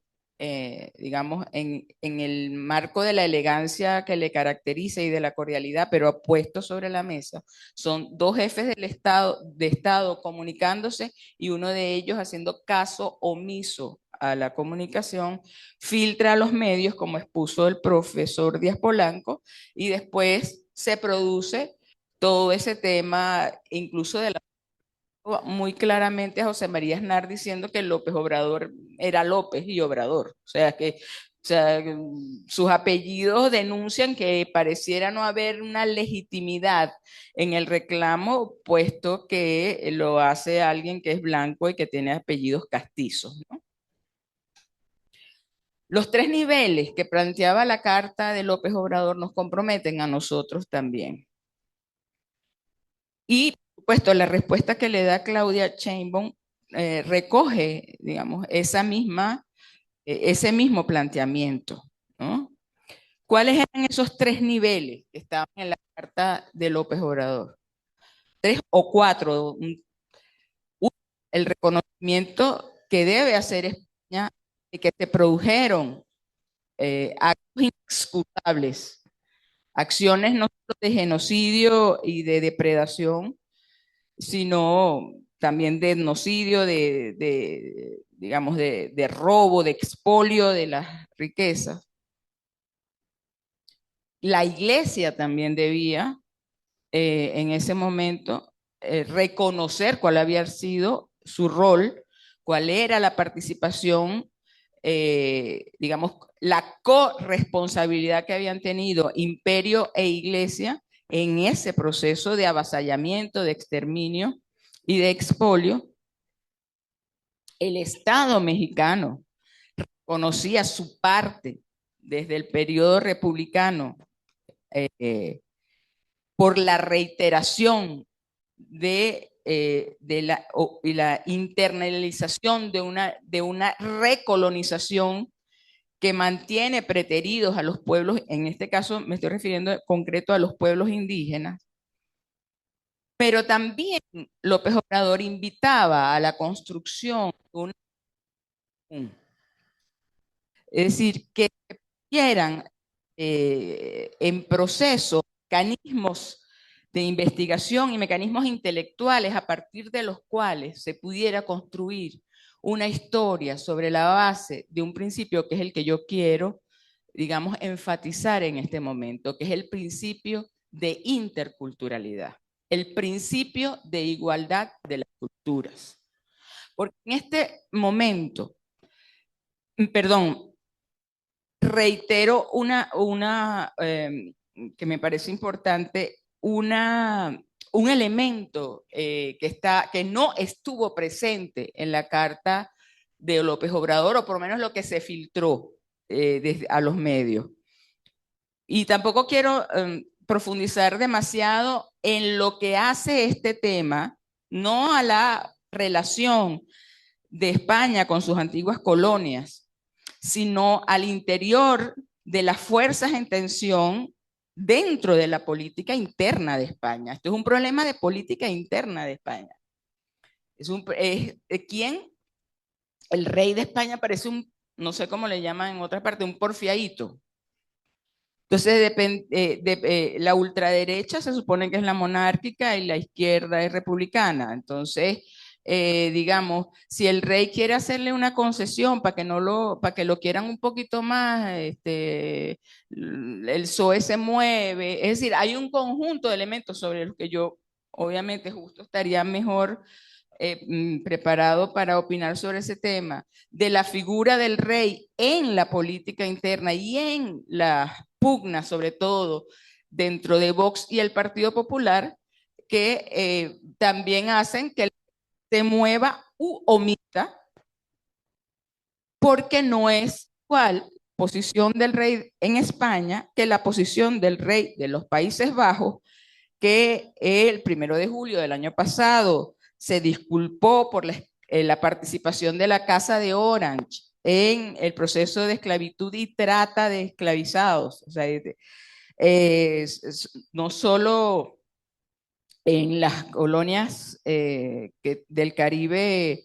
digamos, en el marco de la elegancia que le caracteriza y de la cordialidad, pero ha puesto sobre la mesa. Son dos jefes de Estado comunicándose y uno de ellos haciendo caso omiso a la comunicación, filtra a los medios, como expuso el profesor Díaz Polanco, y después se produce todo ese tema, incluso de la muy claramente a José María Aznar diciendo que López Obrador era López y Obrador. O sea, sus apellidos denuncian que pareciera no haber una legitimidad en el reclamo, puesto que lo hace alguien que es blanco y que tiene apellidos castizos, ¿no? Los tres niveles que planteaba la carta de López Obrador nos comprometen a nosotros también. Y, por supuesto, la respuesta que le da Claudia Sheinbaum recoge, digamos, ese mismo planteamiento, ¿no? ¿Cuáles eran esos tres niveles que estaban en la carta de López Obrador? 3 o 4. El reconocimiento que debe hacer España de que se produjeron actos inexcusables, acciones no solo de genocidio y de depredación, sino también de etnocidio, digamos, de robo, de expolio de las riquezas. La iglesia también debía, en ese momento, reconocer cuál había sido su rol cuál era la participación, digamos, la corresponsabilidad que habían tenido imperio e iglesia en ese proceso de avasallamiento, de exterminio y de expolio. El Estado mexicano conocía su parte desde el periodo republicano por la reiteración de la internalización de una recolonización que mantiene preteridos a los pueblos, en este caso me estoy refiriendo en concreto a los pueblos indígenas, pero también López Obrador invitaba a la construcción de una... Es decir, que quieran en proceso mecanismos de investigación y mecanismos intelectuales a partir de los cuales se pudiera construir una historia sobre la base de un principio que es el que yo quiero, digamos, enfatizar en este momento, que es el principio de interculturalidad, el principio de igualdad de las culturas. Porque en este momento, perdón, reitero que me parece importante, un elemento que no estuvo presente en la carta de López Obrador, o por lo menos lo que se filtró a los medios. Y tampoco quiero profundizar demasiado en lo que hace este tema, no a la relación de España con sus antiguas colonias, sino al interior de las fuerzas en tensión dentro de la política interna de España. Esto es un problema de política interna de España. ¿Quién? El rey de España parece no sé cómo le llaman en otra parte, un porfiadito. Entonces, la ultraderecha se supone que es la monárquica y la izquierda es republicana. Entonces, digamos, si el rey quiere hacerle una concesión para que lo quieran un poquito más, el PSOE se mueve. Es decir, hay un conjunto de elementos sobre los que yo, obviamente, justo estaría mejor preparado para opinar sobre ese tema, de la figura del rey en la política interna y en las pugnas, sobre todo dentro de Vox y el Partido Popular, que también hacen que se mueva u omita, porque no es igual posición del rey en España que la posición del rey de los Países Bajos, que el 1 de julio del año pasado se disculpó por la participación de la Casa de Orange en el proceso de esclavitud y trata de esclavizados. O sea, no solo en las colonias del Caribe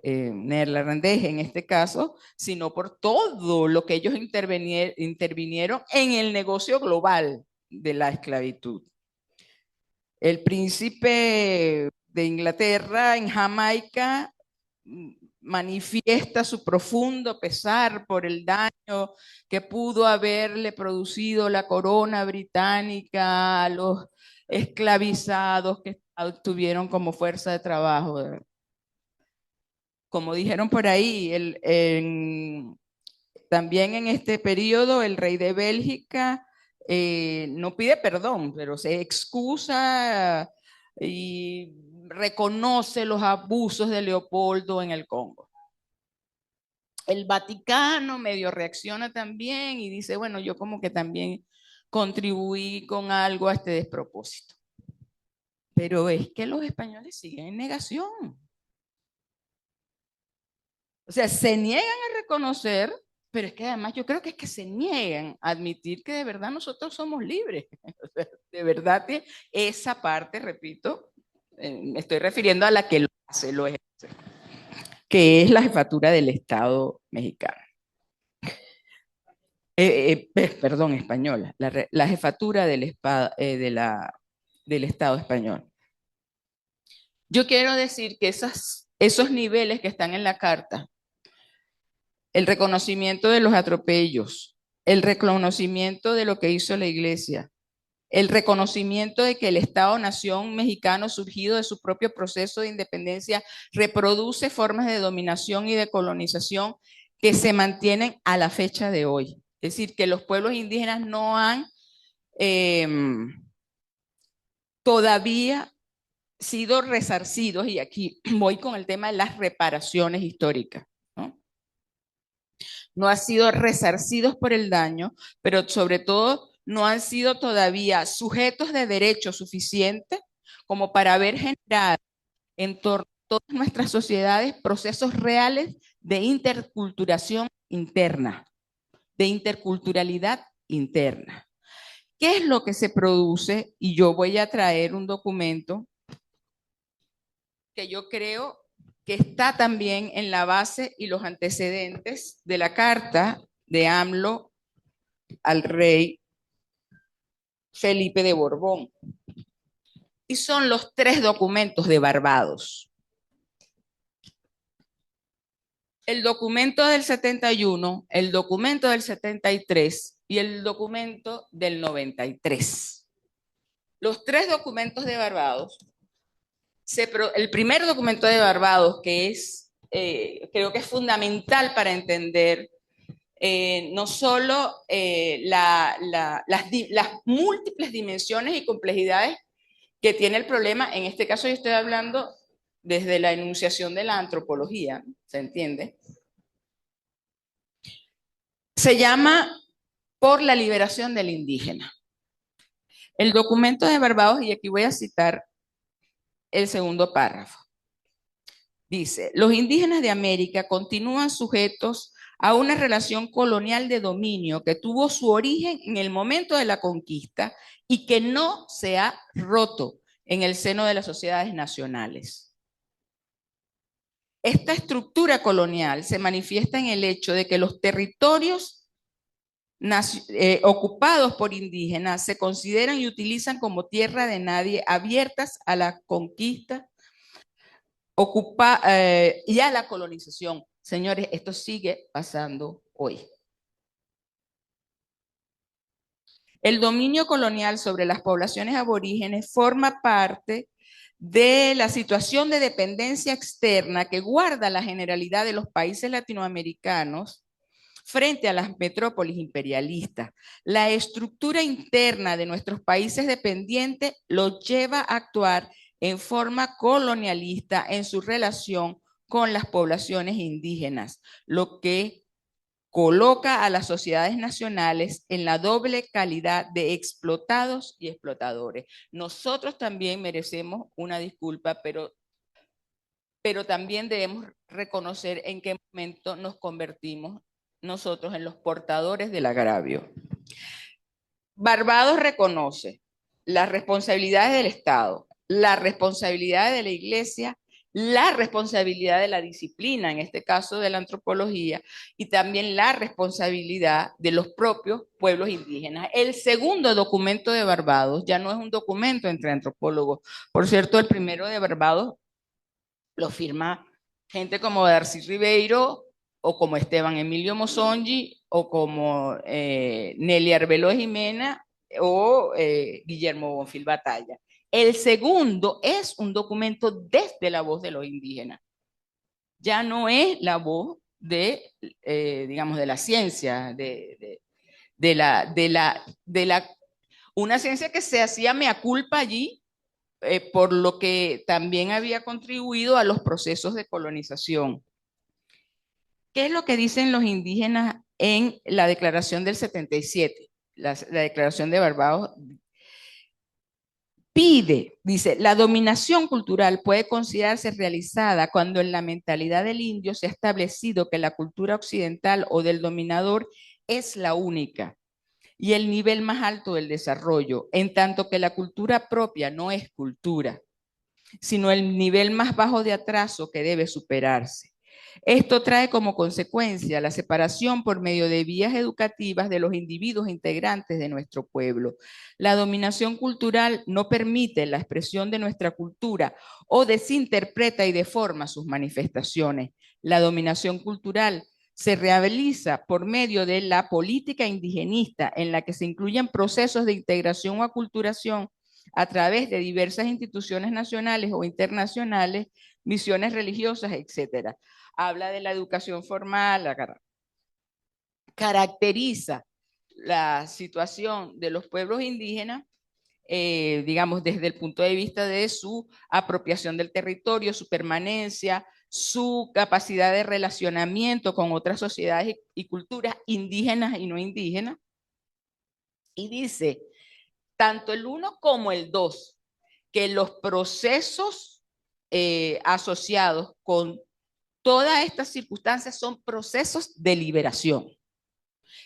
neerlandés en este caso, sino por todo lo que ellos intervinieron en el negocio global de la esclavitud. El príncipe de Inglaterra en Jamaica manifiesta su profundo pesar por el daño que pudo haberle producido la corona británica a los esclavizados que tuvieron como fuerza de trabajo. Como dijeron por ahí, también en este periodo el rey de Bélgica no pide perdón, pero se excusa y reconoce los abusos de Leopoldo en el Congo. El Vaticano medio reacciona también y dice, bueno, yo como que también contribuí con algo a este despropósito. Pero es que los españoles siguen en negación. O sea, se niegan a reconocer, pero es que además yo creo que es que se niegan a admitir que de verdad nosotros somos libres. De verdad que esa parte, repito, me estoy refiriendo a la que lo hace, lo ejerce, que es la jefatura del Estado mexicano. Perdón, española, la jefatura del Estado español. Yo quiero decir que esos niveles que están en la carta, el reconocimiento de los atropellos, el reconocimiento de lo que hizo la iglesia, el reconocimiento de que el Estado-nación mexicano, surgido de su propio proceso de independencia, reproduce formas de dominación y de colonización que se mantienen a la fecha de hoy. Es decir, que los pueblos indígenas no han todavía sido resarcidos, y aquí voy con el tema de las reparaciones históricas, ¿no? No han sido resarcidos por el daño, pero sobre todo no han sido todavía sujetos de derecho suficiente como para haber generado en torno a todas nuestras sociedades procesos reales de interculturación interna, de interculturalidad interna. ¿Qué es lo que se produce? Y yo voy a traer un documento que yo creo que está también en la base y los antecedentes de la carta de AMLO al rey Felipe de Borbón. Y son los 3 documentos de Barbados. El documento del 71, el documento del 73 y el documento del 93. Los 3 documentos de Barbados, el primer documento de Barbados, que es, creo que es fundamental para entender no solo las múltiples dimensiones y complejidades que tiene el problema. En este caso yo estoy hablando desde la enunciación de la antropología, ¿se entiende? Se llama Por la liberación del indígena. El documento de Barbados, y aquí voy a citar el segundo párrafo. Dice: los indígenas de América continúan sujetos a una relación colonial de dominio que tuvo su origen en el momento de la conquista y que no se ha roto en el seno de las sociedades nacionales. Esta estructura colonial se manifiesta en el hecho de que los territorios ocupados por indígenas se consideran y utilizan como tierra de nadie, abiertas a la conquista y a la colonización. Señores, esto sigue pasando hoy. El dominio colonial sobre las poblaciones aborígenes forma parte de la situación de dependencia externa que guarda la generalidad de los países latinoamericanos frente a las metrópolis imperialistas. La estructura interna de nuestros países dependientes los lleva a actuar en forma colonialista en su relación con las poblaciones indígenas, lo que coloca a las sociedades nacionales en la doble calidad de explotados y explotadores. Nosotros también merecemos una disculpa, pero también debemos reconocer en qué momento nos convertimos nosotros en los portadores del agravio. Barbados reconoce las responsabilidades del Estado, la responsabilidad de la Iglesia, la responsabilidad de la disciplina, en este caso de la antropología, y también la responsabilidad de los propios pueblos indígenas. El segundo documento de Barbados ya no es un documento entre antropólogos. Por cierto, el primero de Barbados lo firma gente como Darcy Ribeiro, o como Esteban Emilio Mosongi, o como Nelly Arbeló Jimena, o Guillermo Bonfil Batalla. El segundo es un documento desde la voz de los indígenas. Ya no es la voz de, digamos, de la ciencia, una ciencia que se hacía mea culpa allí, por lo que también había contribuido a los procesos de colonización. ¿Qué es lo que dicen los indígenas en la Declaración del 77? La Declaración de Barbados dice, la dominación cultural puede considerarse realizada cuando en la mentalidad del indio se ha establecido que la cultura occidental o del dominador es la única y el nivel más alto del desarrollo, en tanto que la cultura propia no es cultura, sino el nivel más bajo de atraso que debe superarse. Esto trae como consecuencia la separación por medio de vías educativas de los individuos integrantes de nuestro pueblo. La dominación cultural no permite la expresión de nuestra cultura o desinterpreta y deforma sus manifestaciones. La dominación cultural se realiza por medio de la política indigenista, en la que se incluyen procesos de integración o aculturación a través de diversas instituciones nacionales o internacionales, misiones religiosas, etc. Habla de la educación formal, caracteriza la situación de los pueblos indígenas, digamos, desde el punto de vista de su apropiación del territorio, su permanencia, su capacidad de relacionamiento con otras sociedades y culturas indígenas y no indígenas. Y dice, tanto el 1 como el 2, que los procesos asociados con todas estas circunstancias son procesos de liberación.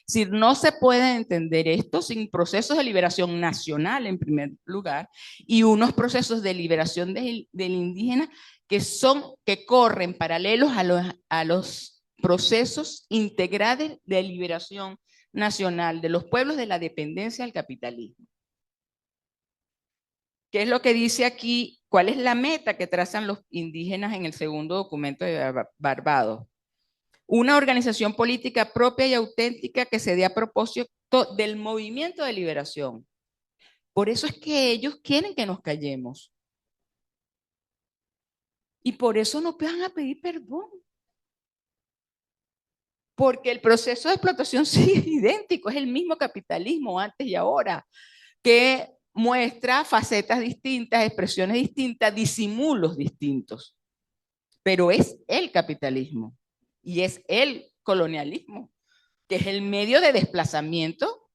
Si no se puede entender esto sin procesos de liberación nacional en primer lugar y unos procesos de liberación del indígena que corren paralelos a los procesos integrales de liberación nacional de los pueblos de la dependencia del capitalismo. ¿Qué es lo que dice aquí? ¿Cuál es la meta que trazan los indígenas en el segundo documento de Barbados? Una organización política propia y auténtica que se dé a propósito del movimiento de liberación. Por eso es que ellos quieren que nos callemos. Y por eso nos van a pedir perdón. Porque el proceso de explotación sigue idéntico, es el mismo capitalismo antes y ahora, que muestra facetas distintas, expresiones distintas, disimulos distintos. Pero es el capitalismo y es el colonialismo, que es el medio de desplazamiento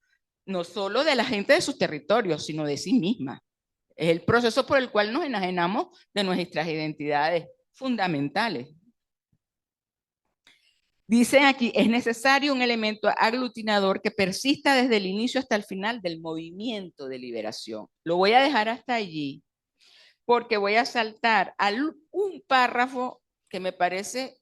no solo de la gente de sus territorios, sino de sí misma. Es el proceso por el cual nos enajenamos de nuestras identidades fundamentales. Dicen aquí, es necesario un elemento aglutinador que persista desde el inicio hasta el final del movimiento de liberación. Lo voy a dejar hasta allí, porque voy a saltar a un párrafo que me parece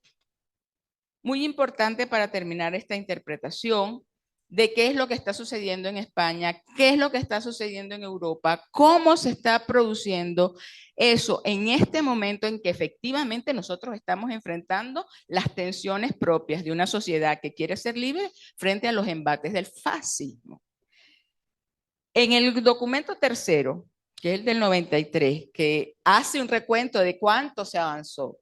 muy importante para terminar esta interpretación de qué es lo que está sucediendo en España, qué es lo que está sucediendo en Europa, cómo se está produciendo eso en este momento en que efectivamente nosotros estamos enfrentando las tensiones propias de una sociedad que quiere ser libre frente a los embates del fascismo. En el documento tercero, que es el del 93, que hace un recuento de cuánto se avanzó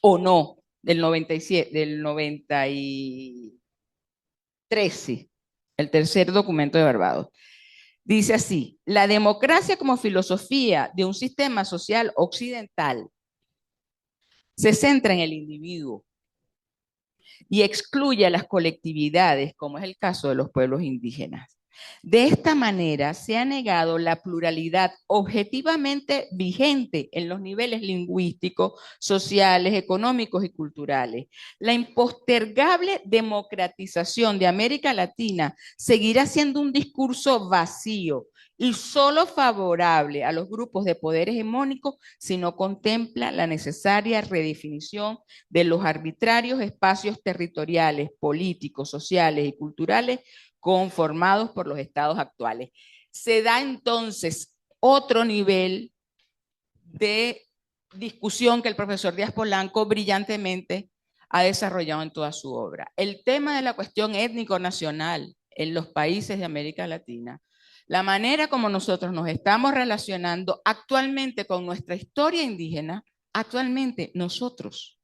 o no, del 97, del 93, sí, el tercer documento de Barbados. Dice así, la democracia como filosofía de un sistema social occidental se centra en el individuo y excluye a las colectividades, como es el caso de los pueblos indígenas. De esta manera se ha negado la pluralidad objetivamente vigente en los niveles lingüísticos, sociales, económicos y culturales. La impostergable democratización de América Latina seguirá siendo un discurso vacío y solo favorable a los grupos de poder hegemónicos si no contempla la necesaria redefinición de los arbitrarios espacios territoriales, políticos, sociales y culturales conformados por los estados actuales. Se da entonces otro nivel de discusión que el profesor Díaz Polanco brillantemente ha desarrollado en toda su obra. El tema de la cuestión étnico-nacional en los países de América Latina, la manera como nosotros nos estamos relacionando actualmente con nuestra historia indígena, actualmente nosotros.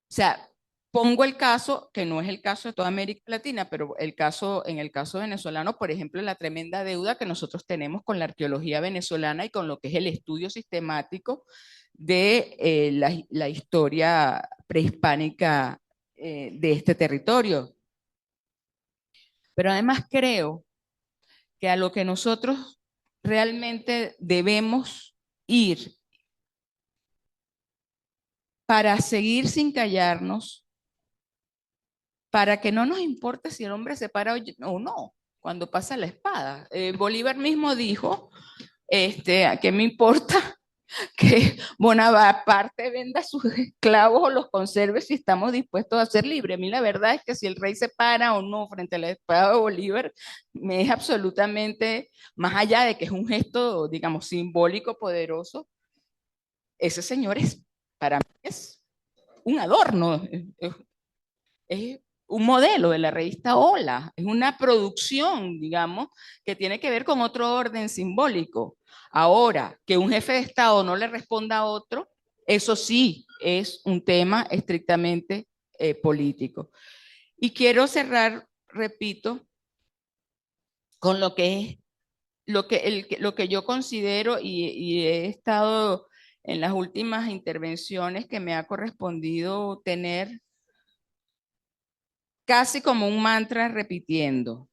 O sea, pongo el caso, que no es el caso de toda América Latina, pero en el caso venezolano, por ejemplo, la tremenda deuda que nosotros tenemos con la arqueología venezolana y con lo que es el estudio sistemático de la historia prehispánica de este territorio. Pero además creo que a lo que nosotros realmente debemos ir para seguir sin callarnos, para que no nos importe si el hombre se para o no, cuando pasa la espada. Bolívar mismo dijo, ¿a qué me importa que Bonaparte venda sus esclavos o los conserve si estamos dispuestos a ser libres? A mí la verdad es que si el rey se para o no frente a la espada de Bolívar, me es absolutamente, más allá de que es un gesto, digamos, simbólico, poderoso, ese señor es, para mí es un adorno, es un modelo de la revista Hola, es una producción, digamos, que tiene que ver con otro orden simbólico. Ahora, que un jefe de Estado no le responda a otro, eso sí es un tema estrictamente político. Y quiero cerrar, repito, con lo que es lo que yo considero y he estado en las últimas intervenciones que me ha correspondido tener casi como un mantra repitiendo.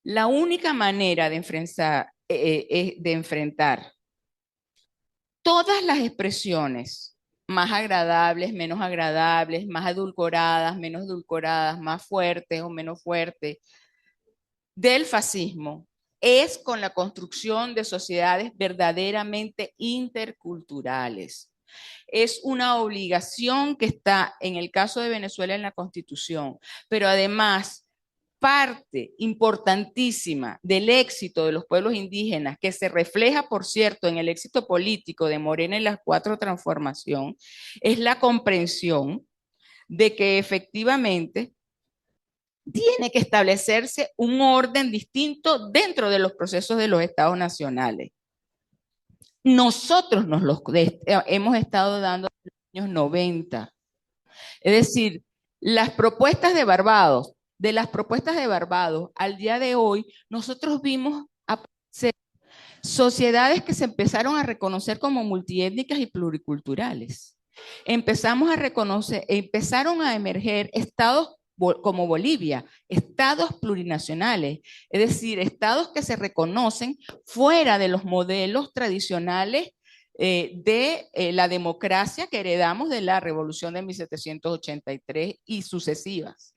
La única manera de enfrentar todas las expresiones más agradables, menos agradables, más edulcoradas, menos edulcoradas, más fuertes o menos fuertes del fascismo es con la construcción de sociedades verdaderamente interculturales. Es una obligación que está en el caso de Venezuela en la Constitución, pero además parte importantísima del éxito de los pueblos indígenas, que se refleja, por cierto, en el éxito político de Morena en las 4 transformaciones, es la comprensión de que efectivamente tiene que establecerse un orden distinto dentro de los procesos de los estados nacionales. Nosotros hemos estado dando en los años 90. Es decir, las propuestas de Barbados, de las propuestas de Barbados al día de hoy, nosotros vimos aparecer sociedades que se empezaron a reconocer como multiétnicas y pluriculturales. Empezamos a reconocer, empezaron a emerger estados como Bolivia, estados plurinacionales, es decir, estados que se reconocen fuera de los modelos tradicionales de la democracia que heredamos de la Revolución de 1783 y sucesivas.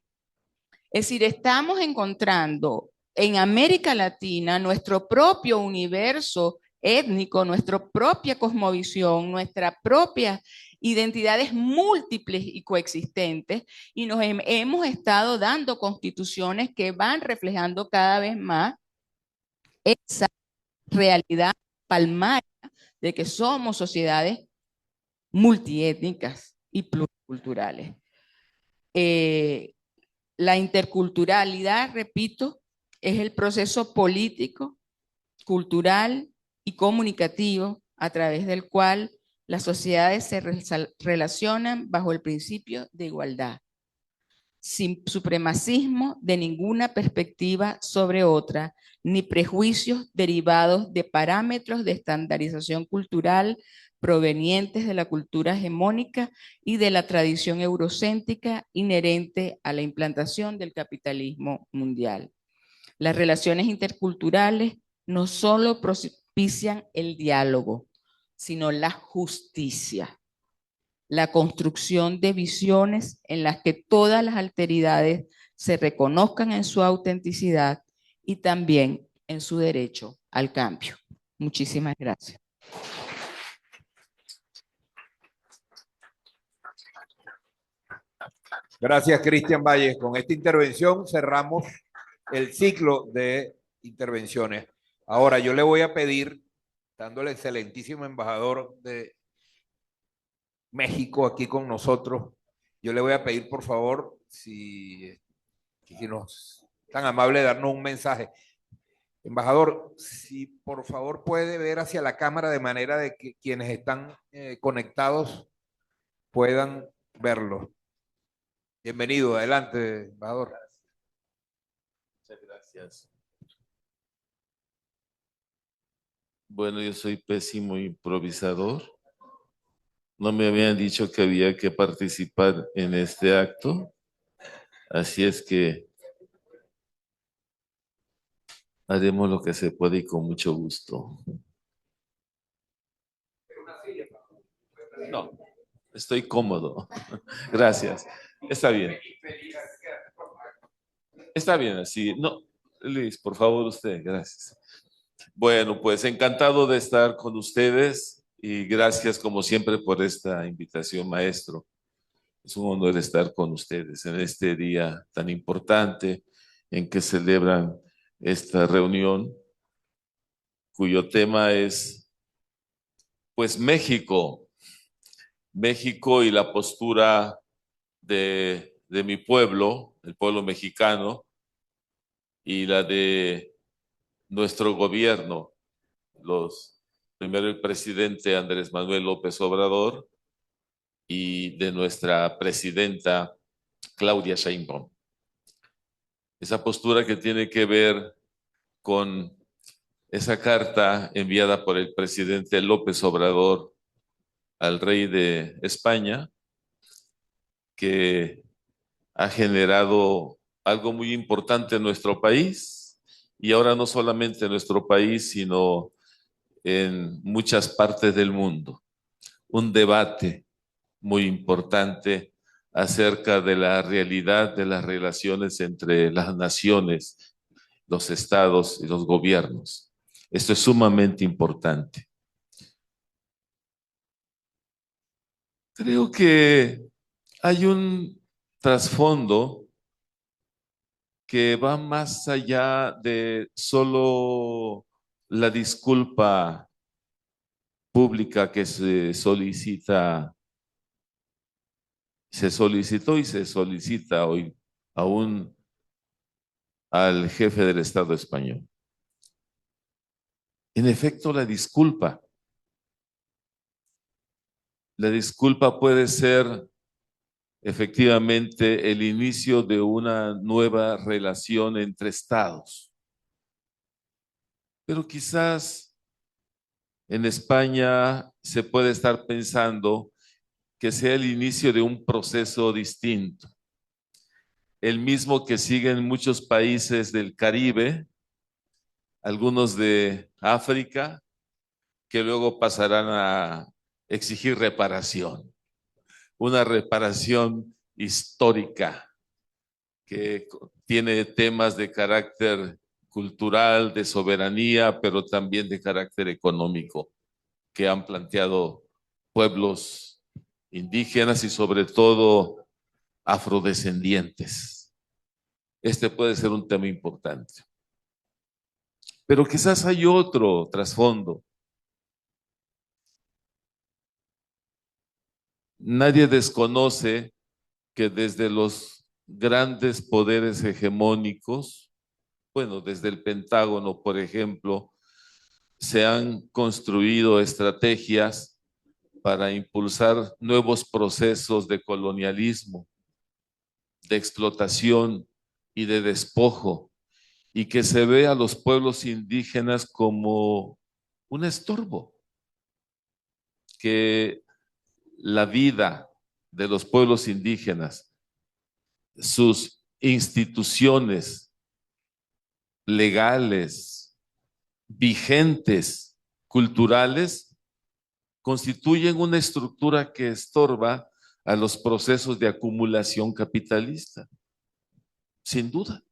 Es decir, estamos encontrando en América Latina nuestro propio universo étnico, nuestra propia cosmovisión, nuestras propias identidades múltiples y coexistentes, y nos hemos estado dando constituciones que van reflejando cada vez más esa realidad palmaria de que somos sociedades multiétnicas y pluriculturales. La interculturalidad, repito, es el proceso político, cultural y comunicativo a través del cual las sociedades se relacionan bajo el principio de igualdad, sin supremacismo de ninguna perspectiva sobre otra, ni prejuicios derivados de parámetros de estandarización cultural provenientes de la cultura hegemónica y de la tradición eurocéntrica inherente a la implantación del capitalismo mundial. Las relaciones interculturales no solo propician el diálogo, sino la justicia, la construcción de visiones en las que todas las alteridades se reconozcan en su autenticidad y también en su derecho al cambio. Muchísimas gracias. Gracias, Cristian Valles. Con esta intervención cerramos el ciclo de intervenciones. Ahora yo le voy a pedir, estando el excelentísimo embajador de México aquí con nosotros, yo le voy a pedir, por favor, si nos tan amable de darnos un mensaje. Embajador, si por favor puede ver hacia la cámara de manera de que quienes están conectados puedan verlo. Bienvenido, adelante, embajador. Muchas gracias. Bueno, yo soy pésimo improvisador. No me habían dicho que había que participar en este acto, así es que haremos lo que se puede y con mucho gusto. No, estoy cómodo. Gracias. Está bien. Está bien así. No, Luis, por favor, usted. Gracias. Bueno, pues encantado de estar con ustedes y gracias como siempre por esta invitación, maestro. Es un honor estar con ustedes en este día tan importante en que celebran esta reunión, cuyo tema es, pues, México. México y la postura de mi pueblo, el pueblo mexicano, y la de nuestro gobierno, primero el presidente Andrés Manuel López Obrador y de nuestra presidenta Claudia Sheinbaum. Esa postura que tiene que ver con esa carta enviada por el presidente López Obrador al rey de España, que ha generado algo muy importante en nuestro país, y ahora no solamente en nuestro país, sino en muchas partes del mundo. Un debate muy importante acerca de la realidad de las relaciones entre las naciones, los estados y los gobiernos. Esto es sumamente importante. Creo que hay un trasfondo que va más allá de solo la disculpa pública que se solicitó y se solicita hoy aún al jefe del Estado español. En efecto, la disculpa puede ser efectivamente el inicio de una nueva relación entre estados. Pero quizás en España se puede estar pensando que sea el inicio de un proceso distinto, el mismo que siguen muchos países del Caribe, algunos de África, que luego pasarán a exigir reparación, una reparación histórica que tiene temas de carácter cultural, de soberanía, pero también de carácter económico, que han planteado pueblos indígenas y sobre todo afrodescendientes. Este puede ser un tema importante. Pero quizás hay otro trasfondo. Nadie desconoce que desde los grandes poderes hegemónicos, bueno, desde el Pentágono, por ejemplo, se han construido estrategias para impulsar nuevos procesos de colonialismo, de explotación y de despojo, y que se ve a los pueblos indígenas como un estorbo, que la vida de los pueblos indígenas, sus instituciones legales, vigentes, culturales, constituyen una estructura que estorba a los procesos de acumulación capitalista, sin duda.